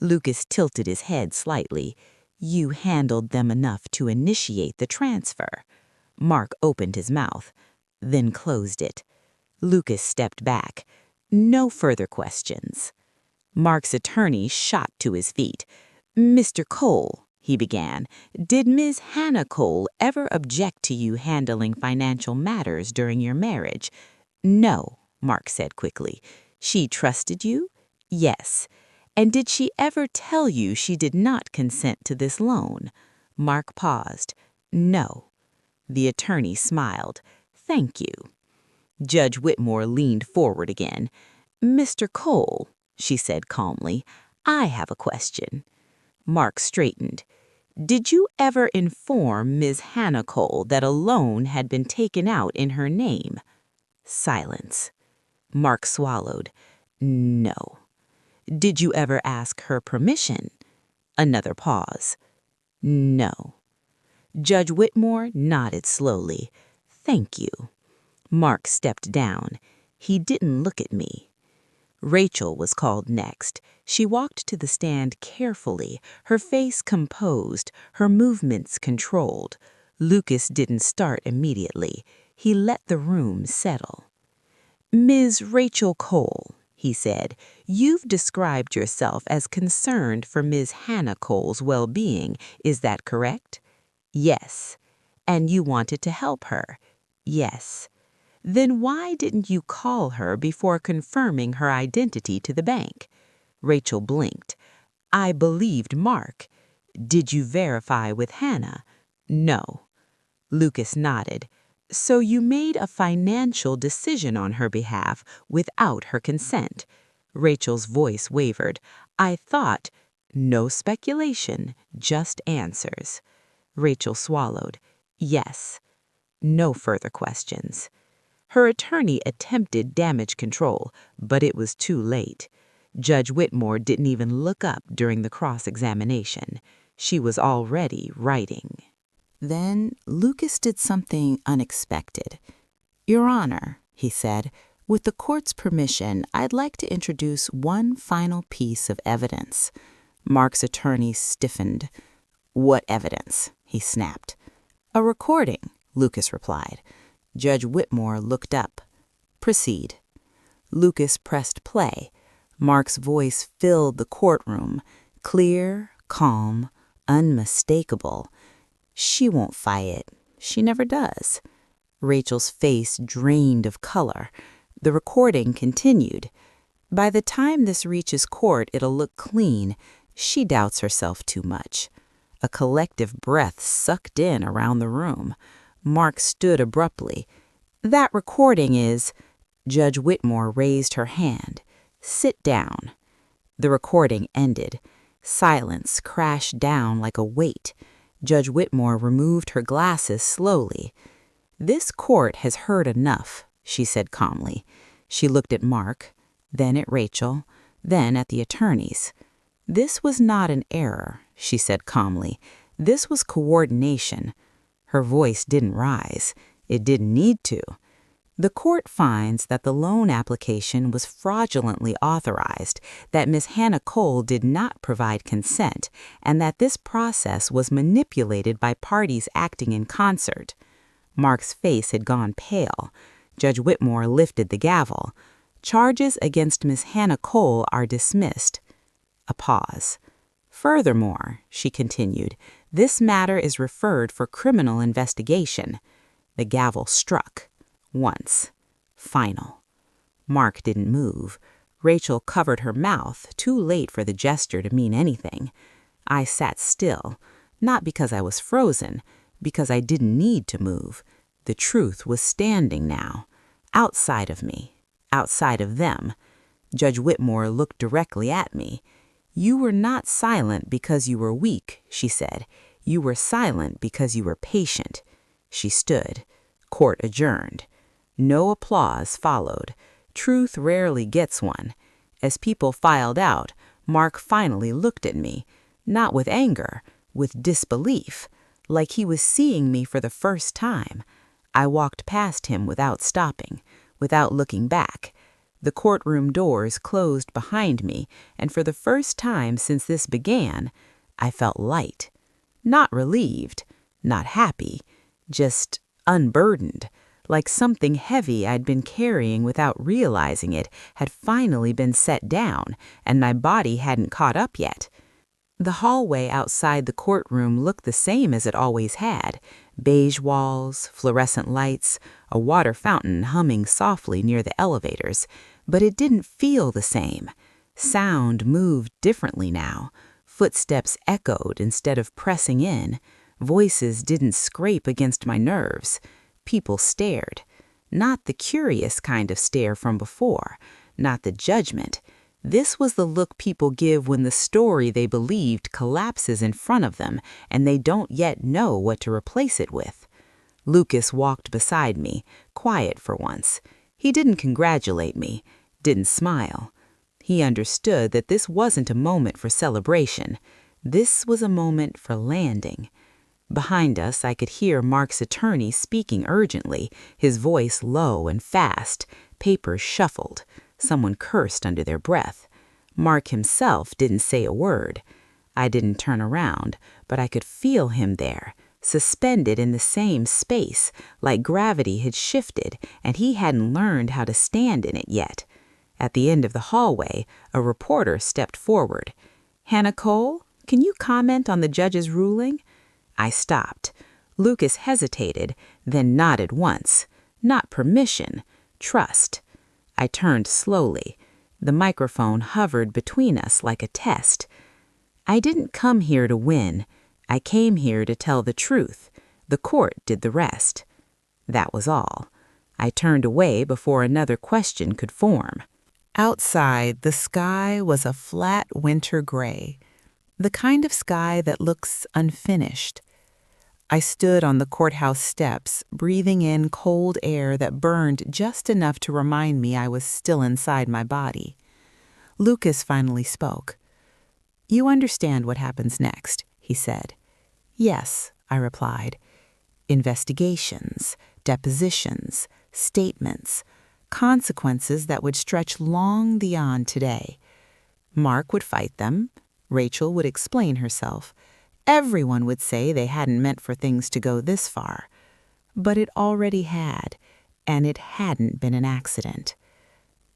Lucas tilted his head slightly. You handled them enough to initiate the transfer. Mark opened his mouth, then closed it. Lucas stepped back. No further questions. Mark's attorney shot to his feet. Mr. Cole, he began, did Ms. Hannah Cole ever object to you handling financial matters during your marriage? No, Mark said quickly. She trusted you? Yes. And did she ever tell you she did not consent to this loan? Mark paused. No. The attorney smiled. Thank you. Judge Whitmore leaned forward again. Mr. Cole, she said calmly, I have a question. Mark straightened. Did you ever inform Ms. Hannah Cole that a loan had been taken out in her name? Silence. Mark swallowed. No. Did you ever ask her permission? Another pause. No. Judge Whitmore nodded slowly. Thank you. Mark stepped down. He didn't look at me. Rachel was called next. She walked to the stand carefully, her face composed, her movements controlled. Lucas didn't start immediately. He let the room settle. Ms. Rachel Cole, he said. "You've described yourself as concerned for Ms. Hannah Cole's well-being. Is that correct?" "Yes." "And you wanted to help her?" "Yes." "Then why didn't you call her before confirming her identity to the bank?" Rachel blinked. "I believed Mark." "Did you verify with Hannah?" "No." Lucas nodded. "So you made a financial decision on her behalf without her consent." Rachel's voice wavered. "I thought—" "No speculation, just answers." Rachel swallowed. "Yes." No further questions. Her attorney attempted damage control, but it was too late. Judge Whitmore didn't even look up during the cross-examination. She was already writing. Then Lucas did something unexpected. "Your Honor," he said, "with the court's permission, I'd like to introduce one final piece of evidence." Mark's attorney stiffened. "What evidence?" he snapped. "A recording," Lucas replied. Judge Whitmore looked up. "Proceed." Lucas pressed play. Mark's voice filled the courtroom, clear, calm, unmistakable. "She won't fight it. She never does." Rachel's face drained of color. The recording continued. "By the time this reaches court, it'll look clean. She doubts herself too much." A collective breath sucked in around the room. Mark stood abruptly. "That recording is—" Judge Whitmore raised her hand. "Sit down." The recording ended. Silence crashed down like a weight. Judge Whitmore removed her glasses slowly. "This court has heard enough," she said calmly. She looked at Mark, then at Rachel, then at the attorneys. "This was not an error," she said calmly. "This was coordination." Her voice didn't rise. It didn't need to. "The court finds that the loan application was fraudulently authorized, that Ms. Hannah Cole did not provide consent, and that this process was manipulated by parties acting in concert." Mark's face had gone pale. Judge Whitmore lifted the gavel. "Charges against Ms. Hannah Cole are dismissed." A pause. "Furthermore," she continued, "this matter is referred for criminal investigation." The gavel struck. Once. Final. Mark didn't move. Rachel covered her mouth, too late for the gesture to mean anything. I sat still, not because I was frozen, because I didn't need to move. The truth was standing now, outside of me, outside of them. Judge Whitmore looked directly at me. "You were not silent because you were weak," she said. "You were silent because you were patient." She stood. Court adjourned. No applause followed. Truth rarely gets one. As people filed out, Mark finally looked at me, not with anger, with disbelief, like he was seeing me for the first time. I walked past him without stopping, without looking back. The courtroom doors closed behind me, and for the first time since this began, I felt light. Not relieved, not happy, just unburdened, like something heavy I'd been carrying without realizing it had finally been set down, and my body hadn't caught up yet. The hallway outside the courtroom looked the same as it always had. Beige walls, fluorescent lights, a water fountain humming softly near the elevators. But it didn't feel the same. Sound moved differently now. Footsteps echoed instead of pressing in. Voices didn't scrape against my nerves. People stared. Not the curious kind of stare from before. Not the judgment. This was the look people give when the story they believed collapses in front of them and they don't yet know what to replace it with. Lucas walked beside me, quiet for once. He didn't congratulate me, didn't smile. He understood that this wasn't a moment for celebration. This was a moment for landing. Behind us, I could hear Mark's attorney speaking urgently, his voice low and fast. Papers shuffled. Someone cursed under their breath. Mark himself didn't say a word. I didn't turn around, but I could feel him there, suspended in the same space, like gravity had shifted and he hadn't learned how to stand in it yet. At the end of the hallway, a reporter stepped forward. "Hannah Cole, can you comment on the judge's ruling?" I stopped. Lucas hesitated, then nodded once. Not permission, trust. I turned slowly. The microphone hovered between us like a test. "I didn't come here to win. I came here to tell the truth. The court did the rest." That was all. I turned away before another question could form. Outside, the sky was a flat winter gray, the kind of sky that looks unfinished. I stood on the courthouse steps, breathing in cold air that burned just enough to remind me I was still inside my body. Lucas finally spoke. "You understand what happens next," he said. "Yes," I replied. "Investigations, depositions, statements, consequences that would stretch long beyond today. Mark would fight them. Rachel would explain herself. Everyone would say they hadn't meant for things to go this far. But it already had, and it hadn't been an accident."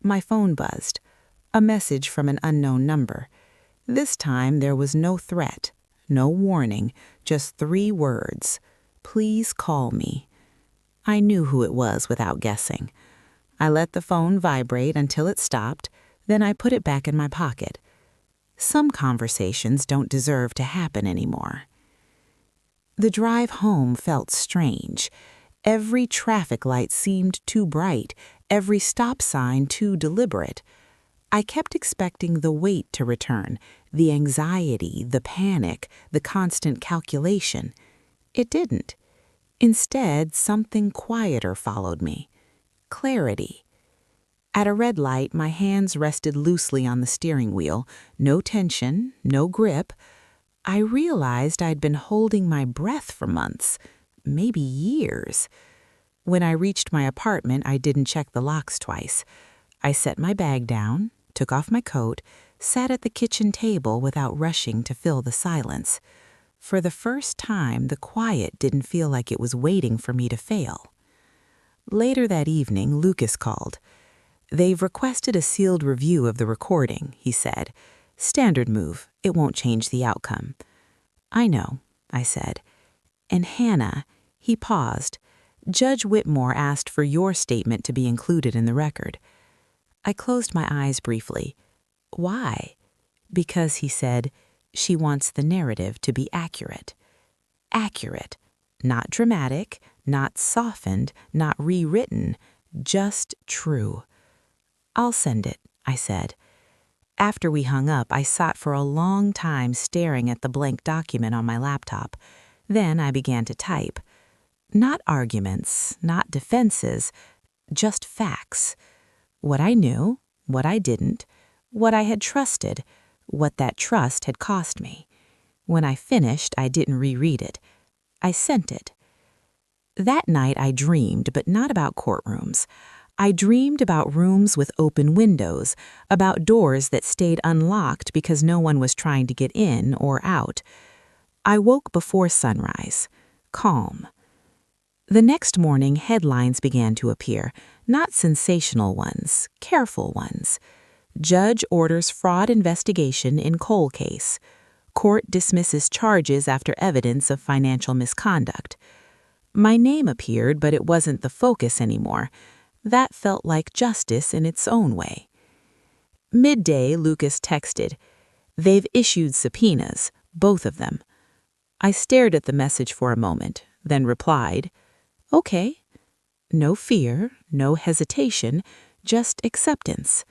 My phone buzzed. A message from an unknown number. This time there was no threat, no warning, just 3 words. "Please call me." I knew who it was without guessing. I let the phone vibrate until it stopped, then I put it back in my pocket. Some conversations don't deserve to happen anymore. The drive home felt strange. Every traffic light seemed too bright, every stop sign too deliberate. I kept expecting the wait to return, the anxiety, the panic, the constant calculation. It didn't. Instead, something quieter followed me. Clarity. At a red light, my hands rested loosely on the steering wheel. No tension, no grip. I realized I'd been holding my breath for months, maybe years. When I reached my apartment, I didn't check the locks twice. I set my bag down, took off my coat, sat at the kitchen table without rushing to fill the silence. For the first time, the quiet didn't feel like it was waiting for me to fail. Later that evening, Lucas called. "They've requested a sealed review of the recording," he said. "Standard move. It won't change the outcome." "I know," I said. "And Hannah," he paused. "Judge Whitmore asked for your statement to be included in the record." I closed my eyes briefly. "Why?" "Because," he said, "she wants the narrative to be accurate." Accurate. Not dramatic, not softened, not rewritten, just true. "I'll send it," I said. After we hung up, I sat for a long time staring at the blank document on my laptop. Then I began to type. Not arguments, not defenses, just facts. What I knew, what I didn't, what I had trusted, what that trust had cost me. When I finished, I didn't reread it. I sent it. That night I dreamed, but not about courtrooms. I dreamed about rooms with open windows, about doors that stayed unlocked because no one was trying to get in or out. I woke before sunrise, calm. The next morning, headlines began to appear, not sensational ones, careful ones. Judge orders fraud investigation in Cole case. Court dismisses charges after evidence of financial misconduct. My name appeared, but it wasn't the focus anymore. That felt like justice in its own way. Midday, Lucas texted, "They've issued subpoenas, both of them." I stared at the message for a moment, then replied, "Okay." No fear, no hesitation, just acceptance.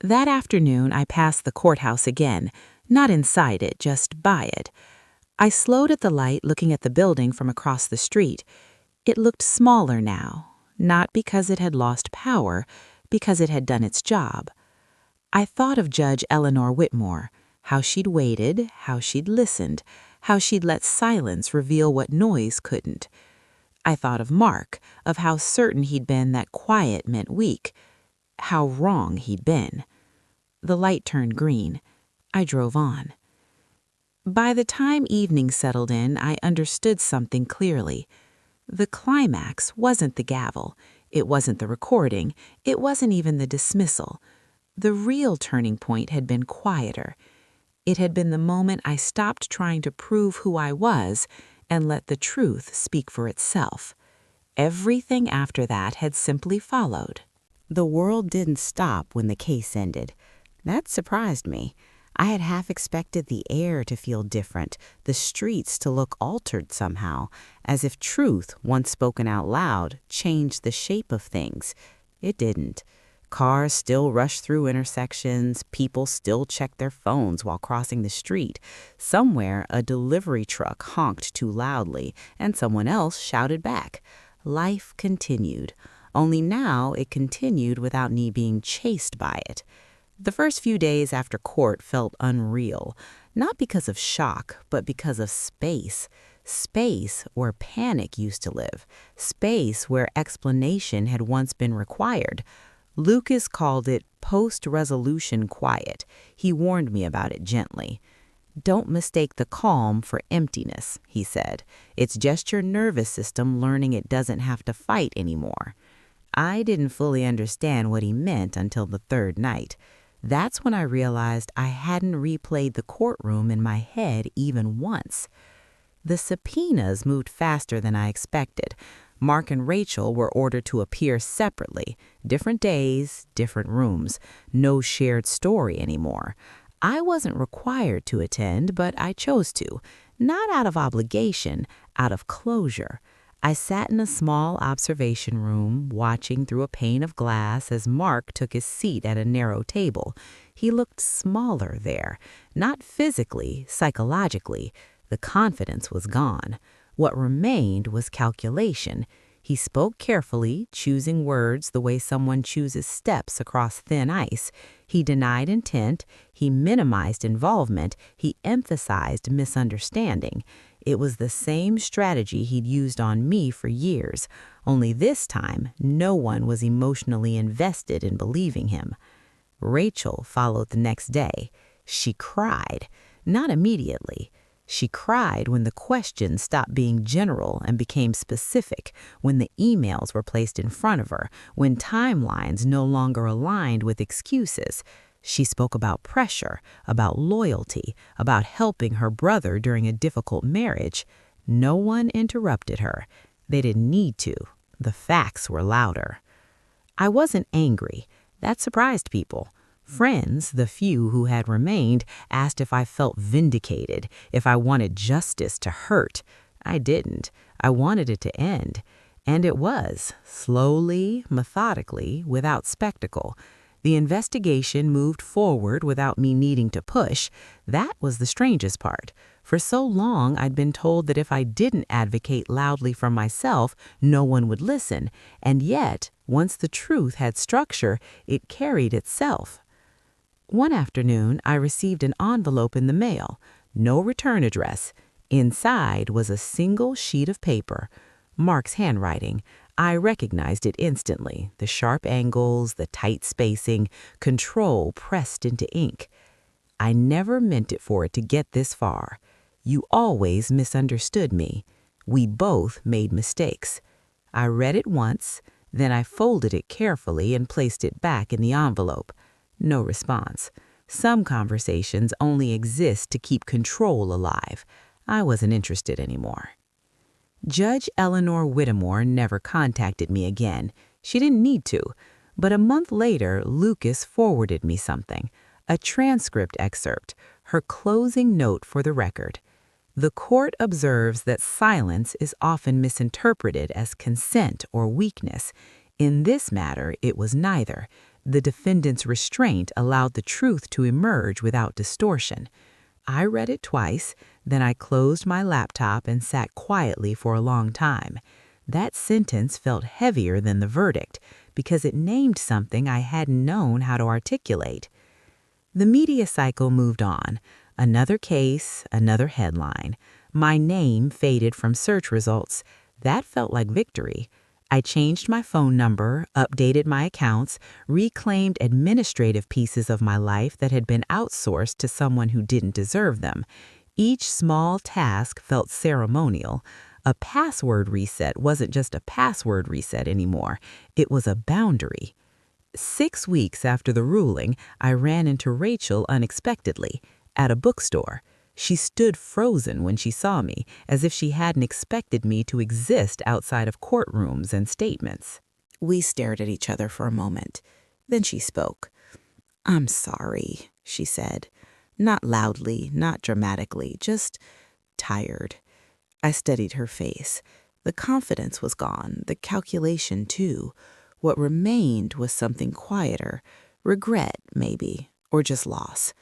That afternoon, I passed the courthouse again, not inside it, just by it. I slowed at the light, looking at the building from across the street. It looked smaller now, not because it had lost power, because it had done its job. I thought of Judge Eleanor Whitmore, how she'd waited, how she'd listened, how she'd let silence reveal what noise couldn't. I thought of Mark, of how certain he'd been that quiet meant weak, how wrong he'd been. The light turned green. I drove on. By the time evening settled in, I understood something clearly. The climax wasn't the gavel. It wasn't the recording. It wasn't even the dismissal. The real turning point had been quieter. It had been the moment I stopped trying to prove who I was and let the truth speak for itself. Everything after that had simply followed. The world didn't stop when the case ended. That surprised me. I had half expected the air to feel different, the streets to look altered somehow, as if truth, once spoken out loud, changed the shape of things. It didn't. Cars still rushed through intersections, people still checked their phones while crossing the street. Somewhere, a delivery truck honked too loudly, and someone else shouted back. Life continued, only now it continued without me being chased by it. The first few days after court felt unreal, not because of shock, but because of space. Space where panic used to live. Space where explanation had once been required. Lucas called it post-resolution quiet. He warned me about it gently. "Don't mistake the calm for emptiness," he said. "It's just your nervous system learning it doesn't have to fight anymore." I didn't fully understand what he meant until the third night. That's when I realized I hadn't replayed the courtroom in my head even once. The subpoenas moved faster than I expected. Mark and Rachel were ordered to appear separately. Different days, different rooms. No shared story anymore. I wasn't required to attend, but I chose to. Not out of obligation, out of closure. I sat in a small observation room, watching through a pane of glass as Mark took his seat at a narrow table. He looked smaller there. Not physically, psychologically. The confidence was gone. What remained was calculation. He spoke carefully, choosing words the way someone chooses steps across thin ice. He denied intent, he minimized involvement, he emphasized misunderstanding. It was the same strategy he'd used on me for years, only this time no one was emotionally invested in believing him. Rachel followed the next day. She cried, not immediately. She cried when the questions stopped being general and became specific, when the emails were placed in front of her, when timelines no longer aligned with excuses. She spoke about pressure, about loyalty, about helping her brother during a difficult marriage. No one interrupted her. They didn't need to. The facts were louder. I wasn't angry. That surprised people. Friends, the few who had remained, asked if I felt vindicated, if I wanted justice to hurt. I didn't. I wanted it to end. And it was, slowly, methodically, without spectacle. The investigation moved forward without me needing to push. That was the strangest part. For so long, I'd been told that if I didn't advocate loudly for myself, no one would listen. And yet, once the truth had structure, it carried itself. One afternoon, I received an envelope in the mail. No return address. Inside was a single sheet of paper. Mark's handwriting. I recognized it instantly. The sharp angles, the tight spacing, control pressed into ink. "I never meant it for it to get this far. You always misunderstood me. We both made mistakes." I read it once, then I folded it carefully and placed it back in the envelope. No response. Some conversations only exist to keep control alive. I wasn't interested anymore. Judge Eleanor Whittemore never contacted me again. She didn't need to. But a month later, Lucas forwarded me something. A transcript excerpt, her closing note for the record. The court observes that silence is often misinterpreted as consent or weakness. In this matter, it was neither. The defendant's restraint allowed the truth to emerge without distortion. I read it twice, then I closed my laptop and sat quietly for a long time. That sentence felt heavier than the verdict because it named something I hadn't known how to articulate. The media cycle moved on. Another case, another headline. My name faded from search results. That felt like victory. I changed my phone number, updated my accounts, reclaimed administrative pieces of my life that had been outsourced to someone who didn't deserve them. Each small task felt ceremonial. A password reset wasn't just a password reset anymore. It was a boundary. 6 weeks after the ruling, I ran into Rachel unexpectedly at a bookstore. She stood frozen when she saw me, as if she hadn't expected me to exist outside of courtrooms and statements. We stared at each other for a moment. Then she spoke. "I'm sorry," she said. Not loudly, not dramatically, just tired. I studied her face. The confidence was gone, the calculation too. What remained was something quieter, regret maybe, or just loss.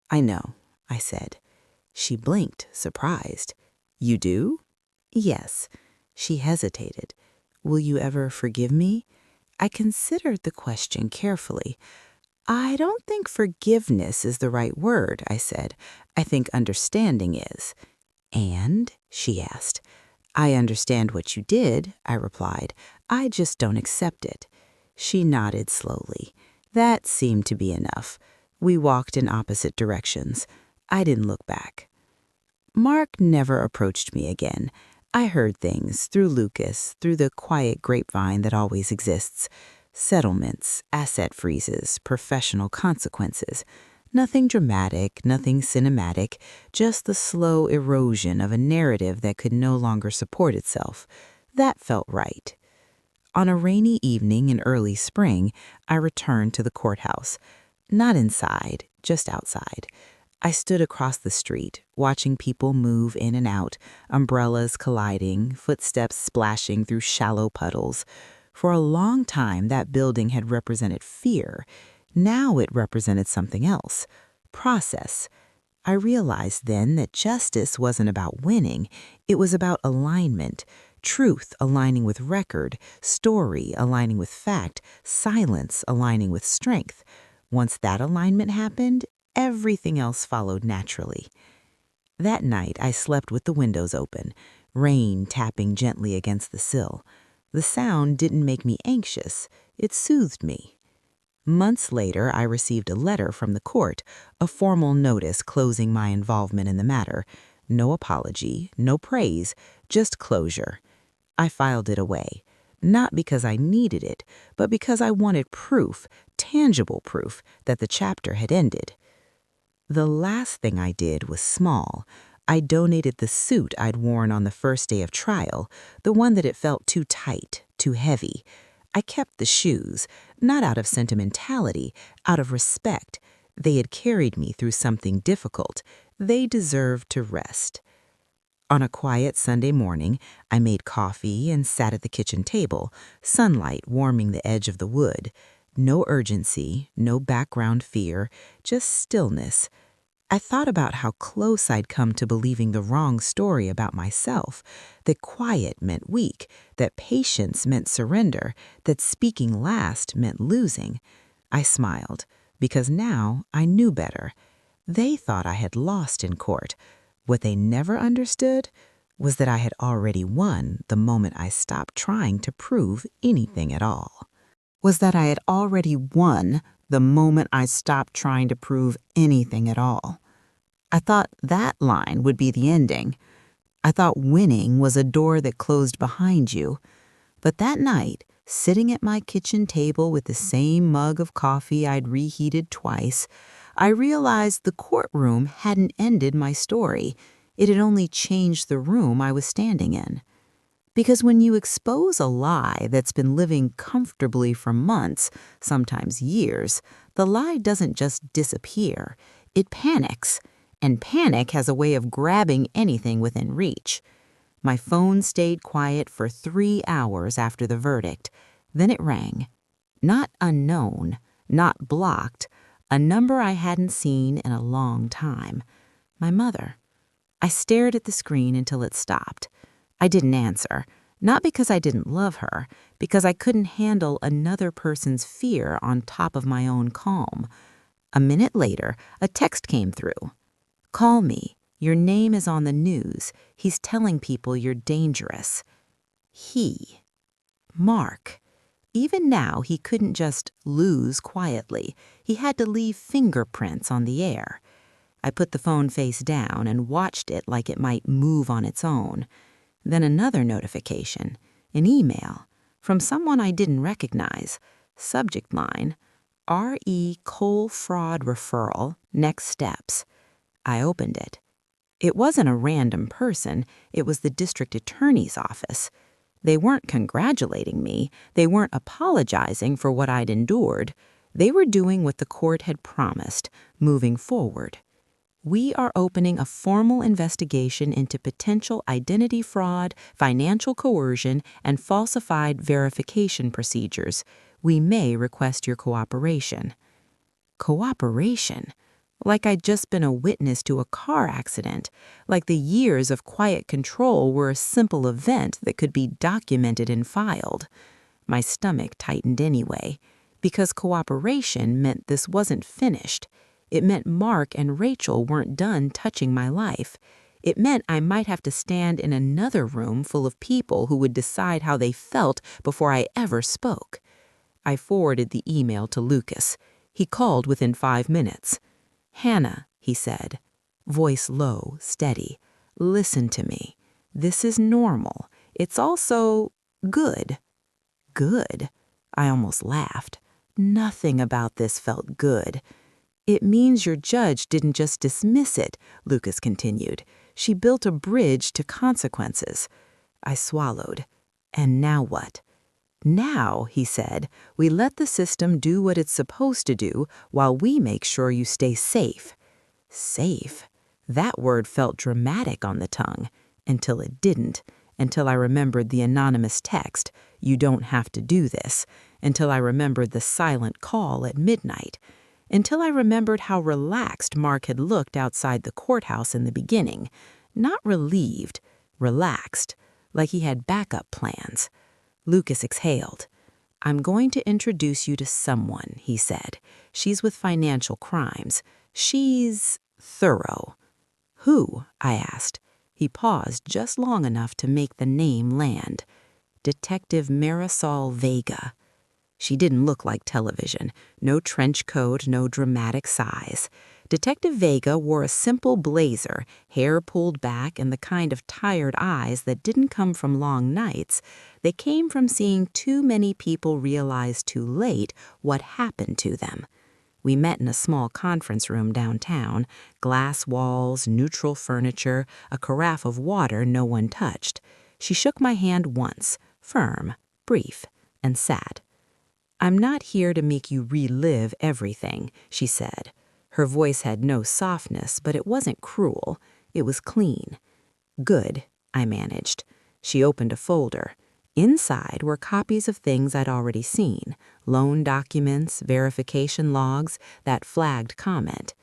"I know," I said. She blinked, surprised. "You do?" "Yes." She hesitated. "Will you ever forgive me?" I considered the question carefully. "I don't think forgiveness is the right word," I said. "I think understanding is." "And?" she asked. "I understand what you did," I replied. "I just don't accept it." She nodded slowly. That seemed to be enough. We walked in opposite directions. I didn't look back. Mark never approached me again. I heard things through Lucas, through the quiet grapevine that always exists. Settlements, asset freezes, professional consequences. Nothing dramatic, nothing cinematic, just the slow erosion of a narrative that could no longer support itself. That felt right. On a rainy evening in early spring, I returned to the courthouse. Not inside, just outside. I stood across the street, watching people move in and out, umbrellas colliding, footsteps splashing through shallow puddles. For a long time, that building had represented fear. Now it represented something else. Process. I realized then that justice wasn't about winning. It was about alignment. Truth aligning with record, story aligning with fact, silence aligning with strength. Once that alignment happened, everything else followed naturally. That night, I slept with the windows open, rain tapping gently against the sill. The sound didn't make me anxious. It soothed me. Months later, I received a letter from the court, a formal notice closing my involvement in the matter. No apology, no praise, just closure. I filed it away, not because I needed it, but because I wanted proof, tangible proof, that the chapter had ended. The last thing I did was small. I donated the suit I'd worn on the first day of trial, the one that it felt too tight, too heavy. I kept the shoes, not out of sentimentality, out of respect. They had carried me through something difficult. They deserved to rest. On a quiet Sunday morning, I made coffee and sat at the kitchen table, sunlight warming the edge of the wood. No urgency, no background fear, just stillness. I thought about how close I'd come to believing the wrong story about myself, that quiet meant weak, that patience meant surrender, that speaking last meant losing. I smiled, because now I knew better. They thought I had lost in court. What they never understood was that I had already won the moment I stopped trying to prove anything at all. Was that I had already won the moment I stopped trying to prove anything at all. I thought that line would be the ending. I thought winning was a door that closed behind you. But that night, sitting at my kitchen table with the same mug of coffee I'd reheated twice, I realized the courtroom hadn't ended my story. It had only changed the room I was standing in. Because when you expose a lie that's been living comfortably for months, sometimes years, the lie doesn't just disappear. It panics. And panic has a way of grabbing anything within reach. My phone stayed quiet for 3 hours after the verdict. Then it rang. Not unknown, not blocked, a number I hadn't seen in a long time. My mother. I stared at the screen until it stopped. I didn't answer, not because I didn't love her, because I couldn't handle another person's fear on top of my own calm. A minute later, a text came through. "Call me. Your name is on the news. He's telling people you're dangerous." He. Mark. Even now, he couldn't just lose quietly. He had to leave fingerprints on the air. I put the phone face down and watched it like it might move on its own. Then another notification, an email, from someone I didn't recognize. Subject line, R.E. Coal Fraud Referral, Next Steps. I opened it. It wasn't a random person, it was the district attorney's office. They weren't congratulating me, they weren't apologizing for what I'd endured. They were doing what the court had promised, moving forward. We are opening a formal investigation into potential identity fraud, financial coercion, and falsified verification procedures. We may request your cooperation. Cooperation? Like I'd just been a witness to a car accident, like the years of quiet control were a simple event that could be documented and filed. My stomach tightened anyway, because cooperation meant this wasn't finished. It meant Mark and Rachel weren't done touching my life. It meant I might have to stand in another room full of people who would decide how they felt before I ever spoke. I forwarded the email to Lucas. He called within 5 minutes. "Hannah," he said, voice low, steady, "listen to me. This is normal. It's also good." Good? I almost laughed. Nothing about this felt good. "It means your judge didn't just dismiss it," Lucas continued. "She built a bridge to consequences." I swallowed. "And now what?" "Now," he said, "we let the system do what it's supposed to do while we make sure you stay safe." Safe? That word felt dramatic on the tongue, until it didn't, until I remembered the anonymous text, "You don't have to do this," until I remembered the silent call at midnight, until I remembered how relaxed Mark had looked outside the courthouse in the beginning. Not relieved, relaxed, like he had backup plans. Lucas exhaled. "I'm going to introduce you to someone," he said. "She's with financial crimes. She's thorough." "Who?" I asked. He paused just long enough to make the name land. "Detective Marisol Vega." She didn't look like television. No trench coat, no dramatic size. Detective Vega wore a simple blazer, hair pulled back, and the kind of tired eyes that didn't come from long nights. They came from seeing too many people realize too late what happened to them. We met in a small conference room downtown, glass walls, neutral furniture, a carafe of water no one touched. She shook my hand once, firm, brief, and sat. "I'm not here to make you relive everything," she said. Her voice had no softness, but it wasn't cruel. It was clean. "Good," I managed. She opened a folder. Inside were copies of things I'd already seen, loan documents, verification logs, that flagged comment.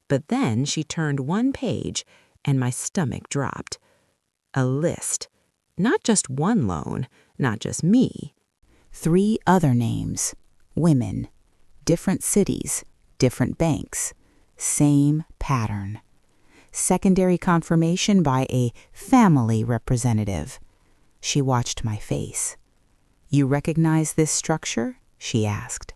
But then she turned one page, and my stomach dropped. A list. Not just one loan, not just me. 3 other names. Women. Different cities. Different banks. Same pattern. Secondary confirmation by a family representative. She watched my face. "You recognize this structure?" she asked.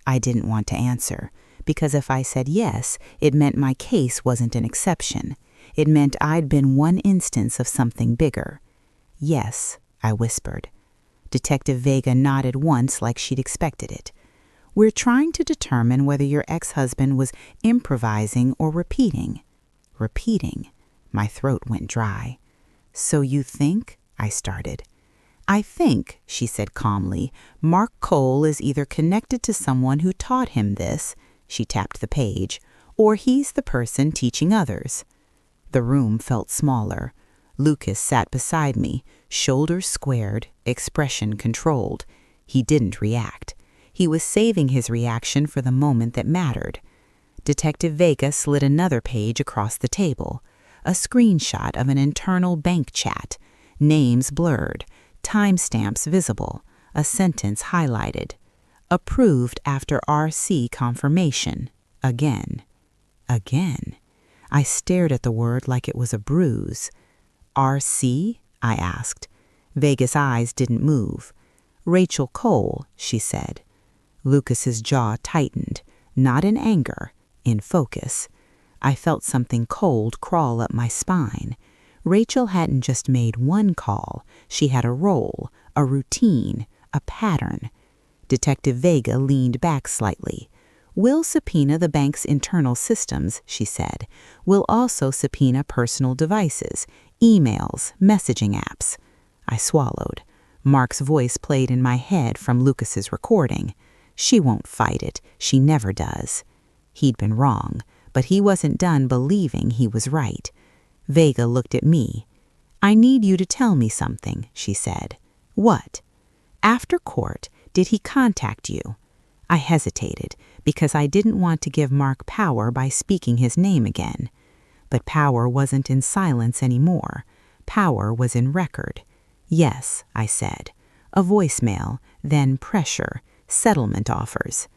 I didn't want to answer, because if I said yes, it meant my case wasn't an exception. It meant I'd been one instance of something bigger. "Yes," I whispered. Detective Vega nodded once like she'd expected it. "We're trying to determine whether your ex-husband was improvising or repeating." Repeating. My throat went dry. "So you think?" I started. "I think," she said calmly, "Mark Cole is either connected to someone who taught him this," she tapped the page, "or he's the person teaching others." The room felt smaller. Lucas sat beside me, shoulders squared, expression controlled. He didn't react. He was saving his reaction for the moment that mattered. Detective Vega slid another page across the table, a screenshot of an internal bank chat, names blurred, timestamps visible, a sentence highlighted. "Approved after RC confirmation. Again." Again. I stared at the word like it was a bruise. "RC?" I asked. Vega's eyes didn't move. "Rachel Cole," she said. Lucas's jaw tightened, not in anger, in focus. I felt something cold crawl up my spine. Rachel hadn't just made one call. She had a role, a routine, a pattern. Detective Vega leaned back slightly. We'll subpoena the bank's internal systems, she said. We'll also subpoena personal devices, emails, messaging apps. I swallowed. Mark's voice played in my head from Lucas's recording. She won't fight it. She never does. He'd been wrong, but he wasn't done believing he was right. Vega looked at me. I need you to tell me something, she said. What? After court, did he contact you? I hesitated because I didn't want to give Mark power by speaking his name again. But power wasn't in silence anymore. Power was in record. Yes, I said. A voicemail, then pressure, settlement offers.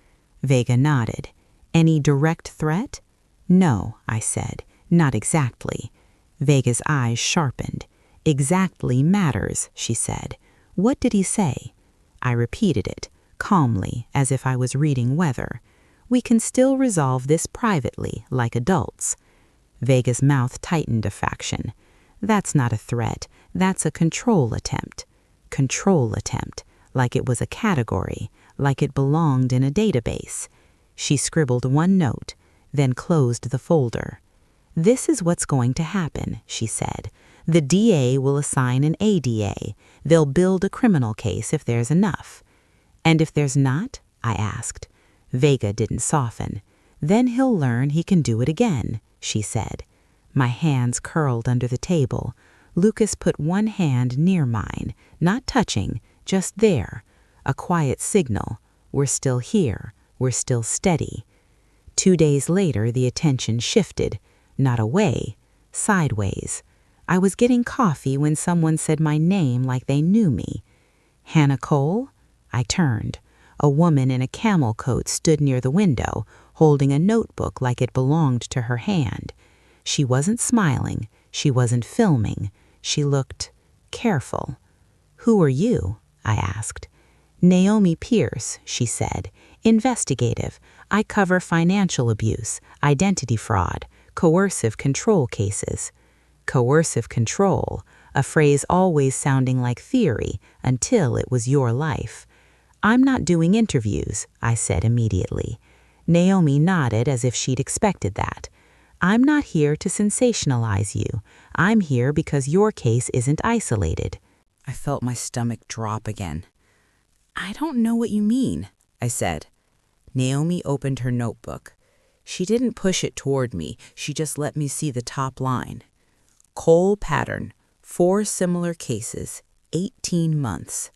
Vega nodded. Any direct threat? No, I said. Not exactly. Vega's eyes sharpened. Exactly matters, she said. What did he say? I repeated it, calmly, as if I was reading weather. We can still resolve this privately, like adults. Vega's mouth tightened a fraction. That's not a threat. That's a control attempt. Control attempt, like it was a category, like it belonged in a database. She scribbled one note, then closed the folder. This is what's going to happen, she said. The DA will assign an ADA. They'll build a criminal case if there's enough. And if there's not? I asked. Vega didn't soften. Then he'll learn he can do it again, she said. My hands curled under the table. Lucas put one hand near mine, not touching, just there. A quiet signal. We're still here. We're still steady. 2 days later, the attention shifted. Not away, sideways. I was getting coffee when someone said my name like they knew me. Hannah Cole? I turned. A woman in a camel coat stood near the window, holding a notebook like it belonged to her hand. She wasn't smiling. She wasn't filming. She looked careful. Who are you? I asked. Naomi Pierce, she said. Investigative. I cover financial abuse, identity fraud, coercive control cases. Coercive control, a phrase always sounding like theory until it was your life. I'm not doing interviews, I said immediately. Naomi nodded as if she'd expected that. I'm not here to sensationalize you. I'm here because your case isn't isolated. I felt my stomach drop again. I don't know what you mean, I said. Naomi opened her notebook. She didn't push it toward me. She just let me see the top line. Cole pattern, 4 similar cases, 18 months.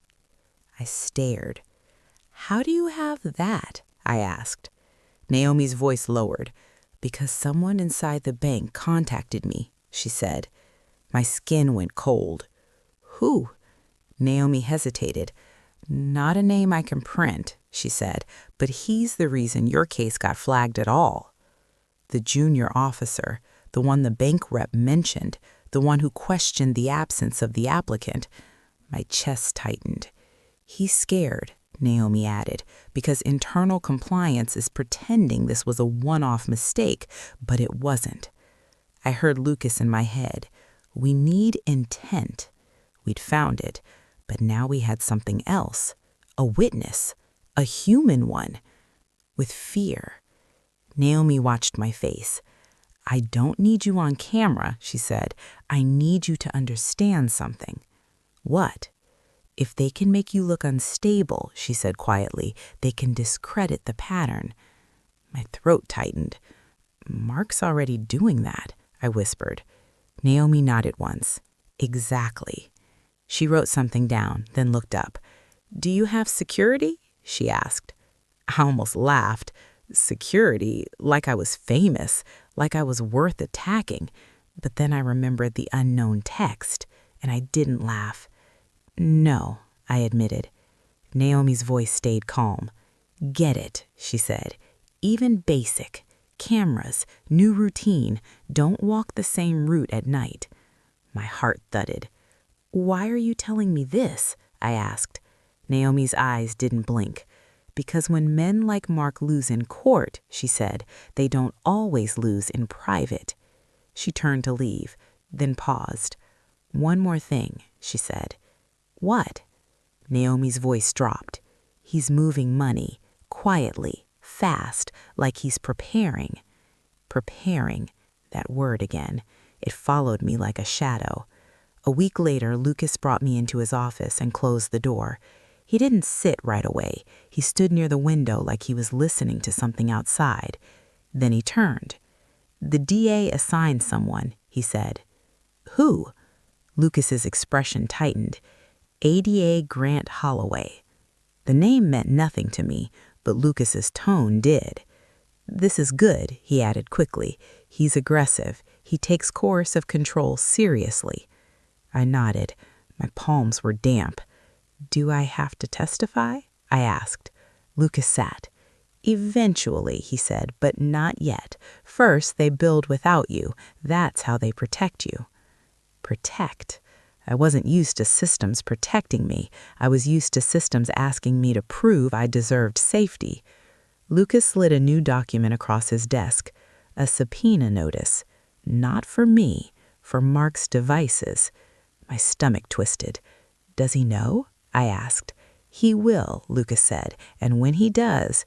I stared. How do you have that? I asked. Naomi's voice lowered. Because someone inside the bank contacted me, she said. My skin went cold. Who? Naomi hesitated. Not a name I can print, she said, but he's the reason your case got flagged at all. The junior officer, the one the bank rep mentioned, the one who questioned the absence of the applicant. My chest tightened. He's scared, Naomi added, because internal compliance is pretending this was a one-off mistake, but it wasn't. I heard Lucas in my head. We need intent. We'd found it, but now we had something else. A witness. A human one. With fear. Naomi watched my face. I don't need you on camera, she said. I need you to understand something. What? If they can make you look unstable, she said quietly, they can discredit the pattern. My throat tightened. Mark's already doing that, I whispered. Naomi nodded once. Exactly. She wrote something down, then looked up. Do you have security? She asked. I almost laughed. Security, like I was famous, like I was worth attacking. But then I remembered the unknown text, and I didn't laugh. No, I admitted. Naomi's voice stayed calm. Get it, she said. Even basic. Cameras, new routine. Don't walk the same route at night. My heart thudded. Why are you telling me this? I asked. Naomi's eyes didn't blink. Because when men like Mark lose in court, she said, they don't always lose in private. She turned to leave, then paused. One more thing, she said. What? Naomi's voice dropped. He's moving money, quietly, fast, like he's preparing. Preparing, that word again. It followed me like a shadow. A week later, Lucas brought me into his office and closed the door. He didn't sit right away. He stood near the window like he was listening to something outside. Then he turned. "The DA assigned someone," he said. "Who?" Lucas's expression tightened. "ADA Grant Holloway." The name meant nothing to me, but Lucas's tone did. "This is good," he added quickly. "He's aggressive. He takes coercive control seriously." I nodded. My palms were damp. "Do I have to testify?" I asked. Lucas sat. "Eventually," he said, "but not yet. First, they build without you. That's how they protect you." Protect. I wasn't used to systems protecting me. I was used to systems asking me to prove I deserved safety. Lucas slid a new document across his desk. A subpoena notice. Not for me, for Mark's devices. My stomach twisted. "Does he know?" I asked. "He will," Lucas said, "and when he does—"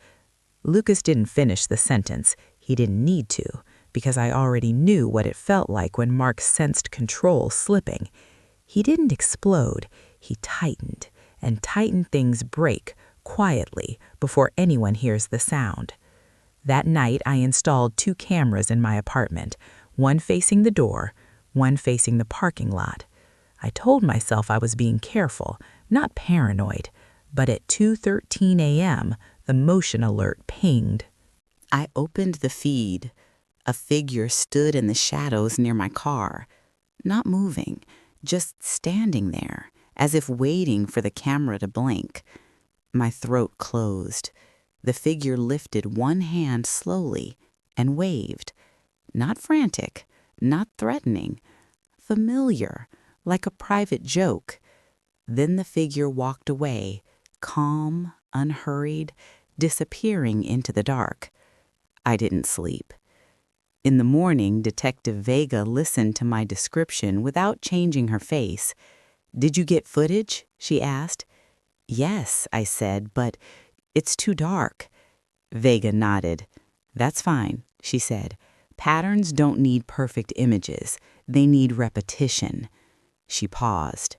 Lucas didn't finish the sentence. He didn't need to, because I already knew what it felt like when Mark sensed control slipping. He didn't explode. He tightened, and tightened things break, quietly, before anyone hears the sound. That night, I installed 2 cameras in my apartment, one facing the door, one facing the parking lot. I told myself I was being careful, not paranoid, but at 2:13 a.m., the motion alert pinged. I opened the feed. A figure stood in the shadows near my car, not moving, just standing there, as if waiting for the camera to blink. My throat closed. The figure lifted one hand slowly and waved. Not frantic, not threatening. Familiar, like a private joke. Then the figure walked away, calm, unhurried, disappearing into the dark. I didn't sleep. In the morning, Detective Vega listened to my description without changing her face. "Did you get footage?" she asked. "Yes," I said, "but it's too dark." Vega nodded. "That's fine," she said. "Patterns don't need perfect images. They need repetition." She paused.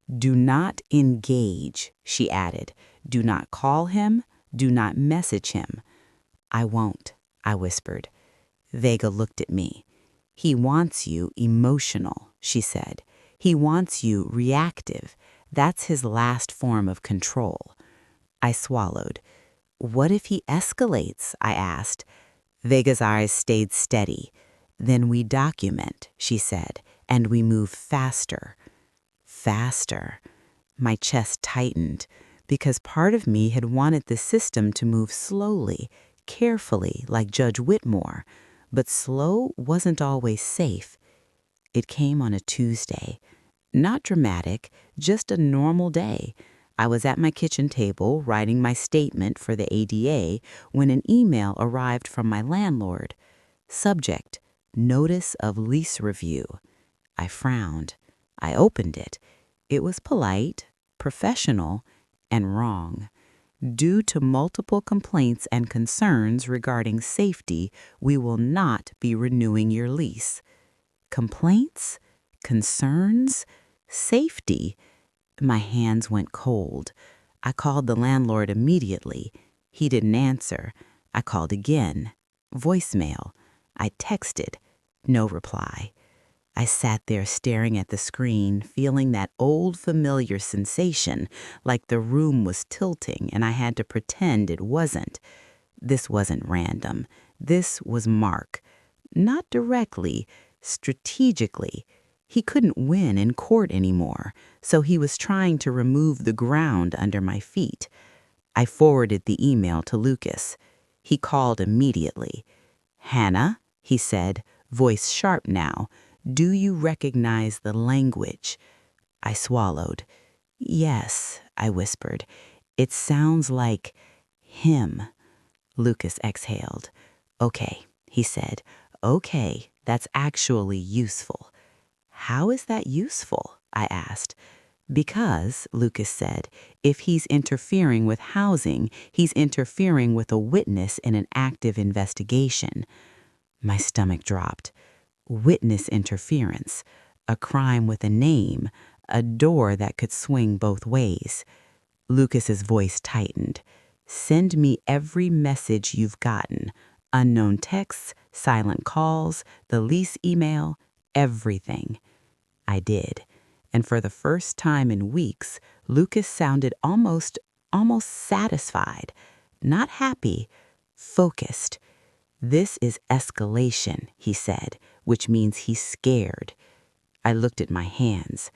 "Do not engage," she added. "Do not call him. Do not message him." "I won't," I whispered. Vega looked at me. "He wants you emotional," she said. "He wants you reactive. That's his last form of control." I swallowed. "What if he escalates?" I asked. Vega's eyes stayed steady. "Then we document," she said, "and we move faster." Faster. My chest tightened, because part of me had wanted the system to move slowly, carefully, like Judge Whitmore. But slow wasn't always safe. It came on a Tuesday. Not dramatic, just a normal day. I was at my kitchen table writing my statement for the ADA when an email arrived from my landlord. Subject: Notice of Lease Review. I frowned. I opened it. It was polite, professional, and wrong. "Due to multiple complaints and concerns regarding safety, we will not be renewing your lease." Complaints? Concerns? Safety? My hands went cold. I called the landlord immediately. He didn't answer. I called again. Voicemail. I texted. No reply. I sat there staring at the screen, feeling that old familiar sensation, like the room was tilting and I had to pretend it wasn't. This wasn't random. This was Mark. Not directly, strategically. He couldn't win in court anymore, so he was trying to remove the ground under my feet. I forwarded the email to Lucas. He called immediately. "Hannah," he said, voice sharp now, "do you recognize the language?" I swallowed. "Yes," I whispered. "It sounds like him." Lucas exhaled. "Okay," he said. "Okay, that's actually useful." "How is that useful?" I asked. Because, Lucas said, if he's interfering with housing, he's interfering with a witness in an active investigation. My stomach dropped. Witness interference. A crime with a name. A door that could swing both ways. Lucas's voice tightened. Send me every message you've gotten. Unknown texts, silent calls, the lease email, everything. I did. And for the first time in weeks, Lucas sounded almost satisfied. Not happy, focused. This is escalation, he said, which means he's scared. I looked at my hands.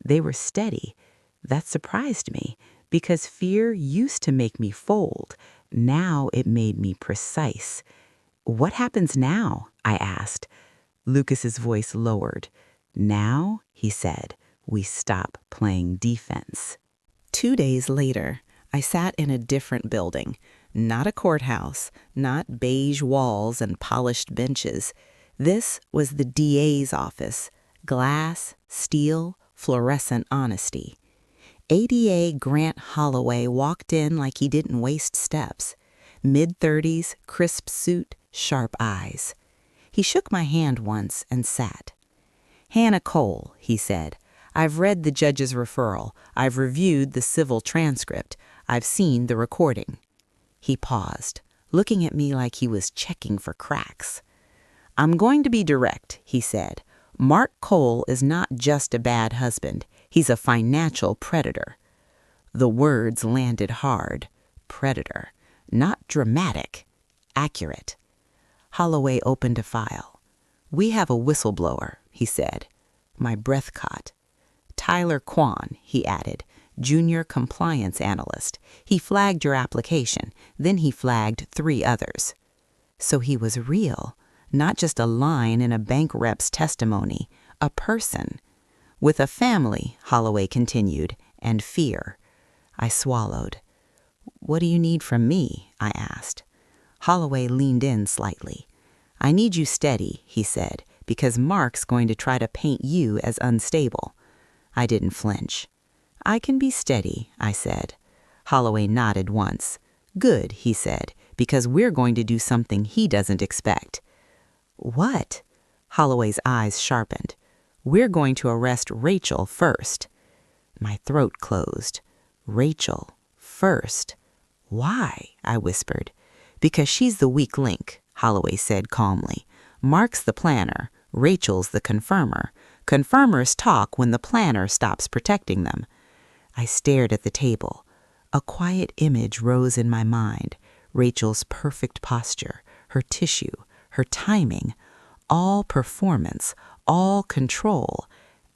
They were steady. That surprised me, because fear used to make me fold. Now it made me precise. What happens now? I asked. Lucas's voice lowered. Now, he said, we stop playing defense. 2 days later, I sat in a different building. Not a courthouse, not beige walls and polished benches. This was the DA's office. Glass, steel, fluorescent honesty. ADA Grant Holloway walked in like he didn't waste steps. Mid-30s, crisp suit, sharp eyes. He shook my hand once and sat. Hannah Cole, he said. I've read the judge's referral. I've reviewed the civil transcript. I've seen the recording. He paused, looking at me like he was checking for cracks. I'm going to be direct, he said. Mark Cole is not just a bad husband. He's a financial predator. The words landed hard. Predator. Not dramatic. Accurate. Holloway opened a file. We have a whistleblower, he said. My breath caught. Tyler Kwan, he added, junior compliance analyst. He flagged your application. Then he flagged 3 others. So he was real, not just a line in a bank rep's testimony, a person. With a family, Holloway continued, and fear. I swallowed. What do you need from me? I asked. Holloway leaned in slightly. I need you steady, he said, because Mark's going to try to paint you as unstable. I didn't flinch. I can be steady, I said. Holloway nodded once. Good, he said, because we're going to do something he doesn't expect. What? Holloway's eyes sharpened. We're going to arrest Rachel first. My throat closed. Rachel first. Why? I whispered. Because she's the weak link, Holloway said calmly. Mark's the planner. Rachel's the confirmer. Confirmers talk when the planner stops protecting them. I stared at the table. A quiet image rose in my mind. Rachel's perfect posture, her tissue, her timing, all performance, all control.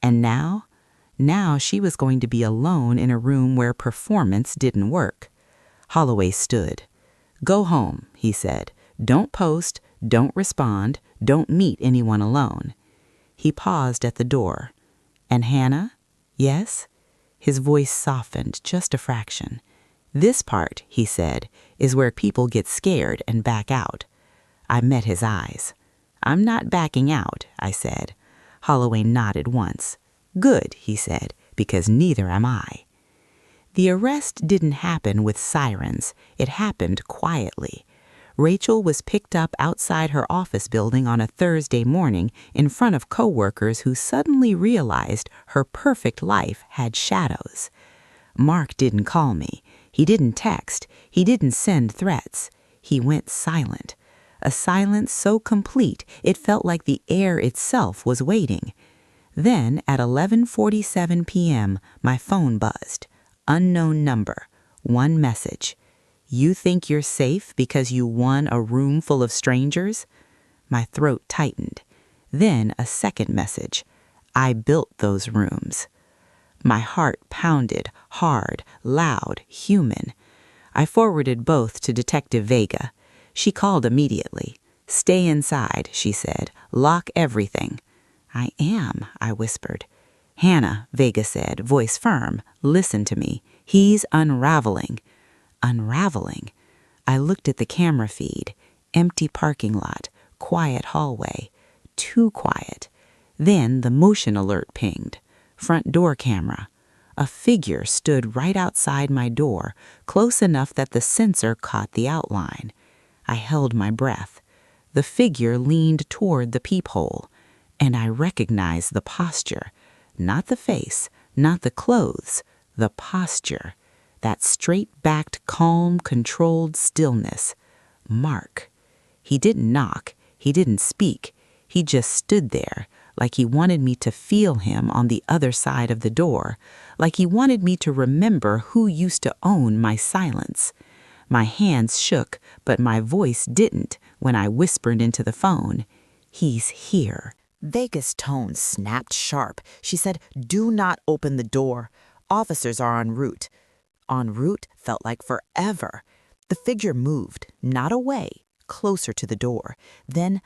And now she was going to be alone in a room where performance didn't work. Holloway stood. Go home, he said. Don't post, don't respond, don't meet anyone alone. He paused at the door. And Hannah? Yes? His voice softened just a fraction. This part, he said, is where people get scared and back out. I met his eyes. I'm not backing out, I said. Holloway nodded once. Good, he said, because neither am I. The arrest didn't happen with sirens. It happened quietly. Rachel was picked up outside her office building on a Thursday morning in front of coworkers who suddenly realized her perfect life had shadows. Mark didn't call me. He didn't text. He didn't send threats. He went silent. A silence so complete it felt like the air itself was waiting. Then, at 11:47 p.m., my phone buzzed. Unknown number. One message. You think you're safe because you won a room full of strangers? My throat tightened. Then a second message. I built those rooms. My heart pounded, hard, loud, human. I forwarded both to Detective Vega. She called immediately. Stay inside, she said. Lock everything. I am, I whispered. Hannah, Vega said, voice firm, listen to me. He's unraveling. Unraveling. I looked at the camera feed. Empty parking lot. Quiet hallway. Too quiet. Then the motion alert pinged. Front door camera. A figure stood right outside my door, close enough that the sensor caught the outline. I held my breath. The figure leaned toward the peephole, and I recognized the posture. Not the face, not the clothes, the posture. That straight-backed, calm, controlled stillness. Mark. He didn't knock. He didn't speak. He just stood there, like he wanted me to feel him on the other side of the door, like he wanted me to remember who used to own my silence. My hands shook, but my voice didn't when I whispered into the phone, "He's here." Vega's tone snapped sharp. She said, "Do not open the door. Officers are en route." En route felt like forever. The figure moved, not away, closer to the door. Then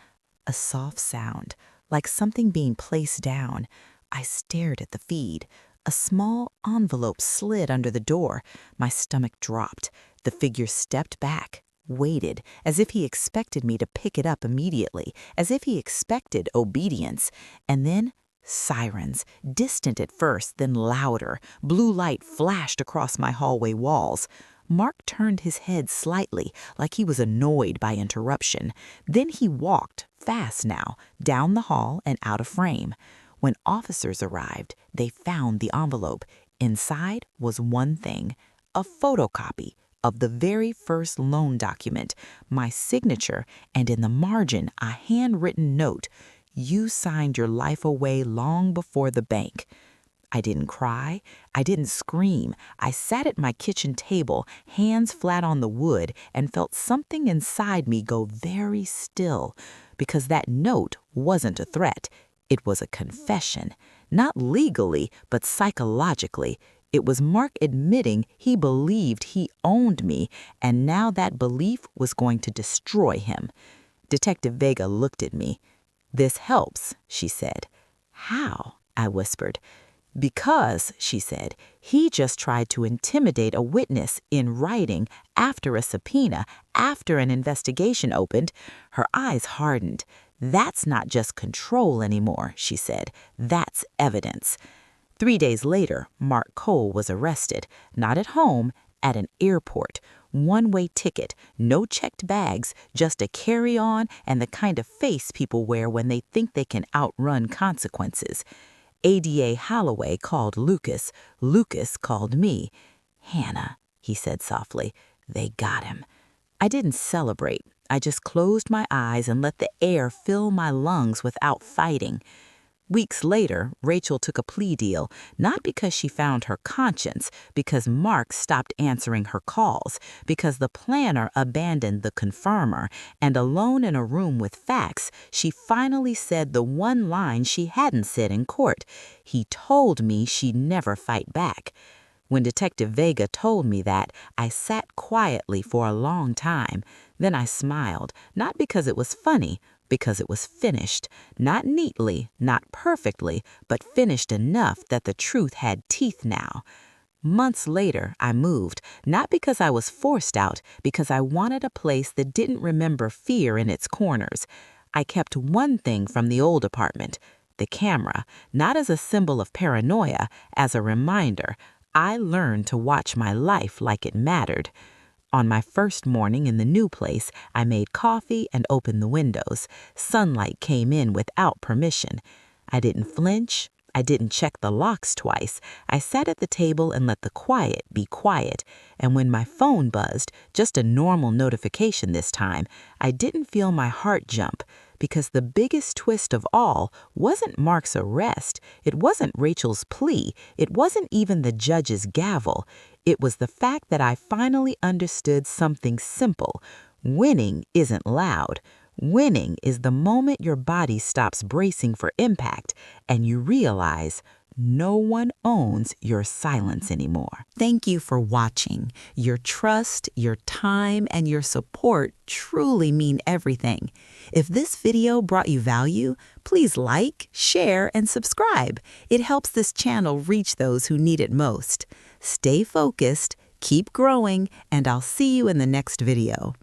a soft sound, like something being placed down. I stared at the feed. A small envelope slid under the door. My stomach dropped. The figure stepped back, waited, as if he expected me to pick it up immediately, as if he expected obedience. And then sirens, distant at first, then louder. Blue light flashed across my hallway walls. Mark turned his head slightly, like he was annoyed by interruption. Then he walked, fast now, down the hall and out of frame. When officers arrived, they found the envelope. Inside was one thing, a photocopy of the very first loan document, my signature, and in the margin a handwritten note. "You signed your life away long before the bank." I didn't cry. I didn't scream. I sat at my kitchen table, hands flat on the wood, and felt something inside me go very still, because that note wasn't a threat. It was a confession. Not legally, but psychologically. It was Mark admitting he believed he owned me, and now that belief was going to destroy him. Detective Vega looked at me. "This helps," she said. "How?" I whispered. "Because," she said, "he just tried to intimidate a witness in writing after a subpoena, after an investigation opened." Her eyes hardened. "That's not just control anymore," she said. "That's evidence." 3 days later, Mark Cole was arrested, not at home, at an airport. One-way ticket, no checked bags, just a carry-on and the kind of face people wear when they think they can outrun consequences. ADA Holloway called Lucas. Lucas called me. "Hannah," he said softly, "they got him." I didn't celebrate. I just closed my eyes and let the air fill my lungs without fighting. Weeks later, Rachel took a plea deal, not because she found her conscience, because Mark stopped answering her calls, because the planner abandoned the confirmer, and alone in a room with facts, she finally said the one line she hadn't said in court. "He told me she'd never fight back." When Detective Vega told me that, I sat quietly for a long time. Then I smiled, not because it was funny, because it was finished. Not neatly, not perfectly, but finished enough that the truth had teeth now. Months later, I moved, not because I was forced out, because I wanted a place that didn't remember fear in its corners. I kept one thing from the old apartment, the camera, not as a symbol of paranoia, as a reminder. I learned to watch my life like it mattered. On my first morning in the new place, I made coffee and opened the windows. Sunlight came in without permission. I didn't flinch. I didn't check the locks twice. I sat at the table and let the quiet be quiet. And when my phone buzzed, just a normal notification this time, I didn't feel my heart jump, because the biggest twist of all wasn't Mark's arrest. It wasn't Rachel's plea. It wasn't even the judge's gavel. It was the fact that I finally understood something simple. Winning isn't loud. Winning is the moment your body stops bracing for impact and you realize no one owns your silence anymore. Thank you for watching. Your trust, your time, and your support truly mean everything. If this video brought you value, please like, share, and subscribe. It helps this channel reach those who need it most. Stay focused, keep growing, and I'll see you in the next video.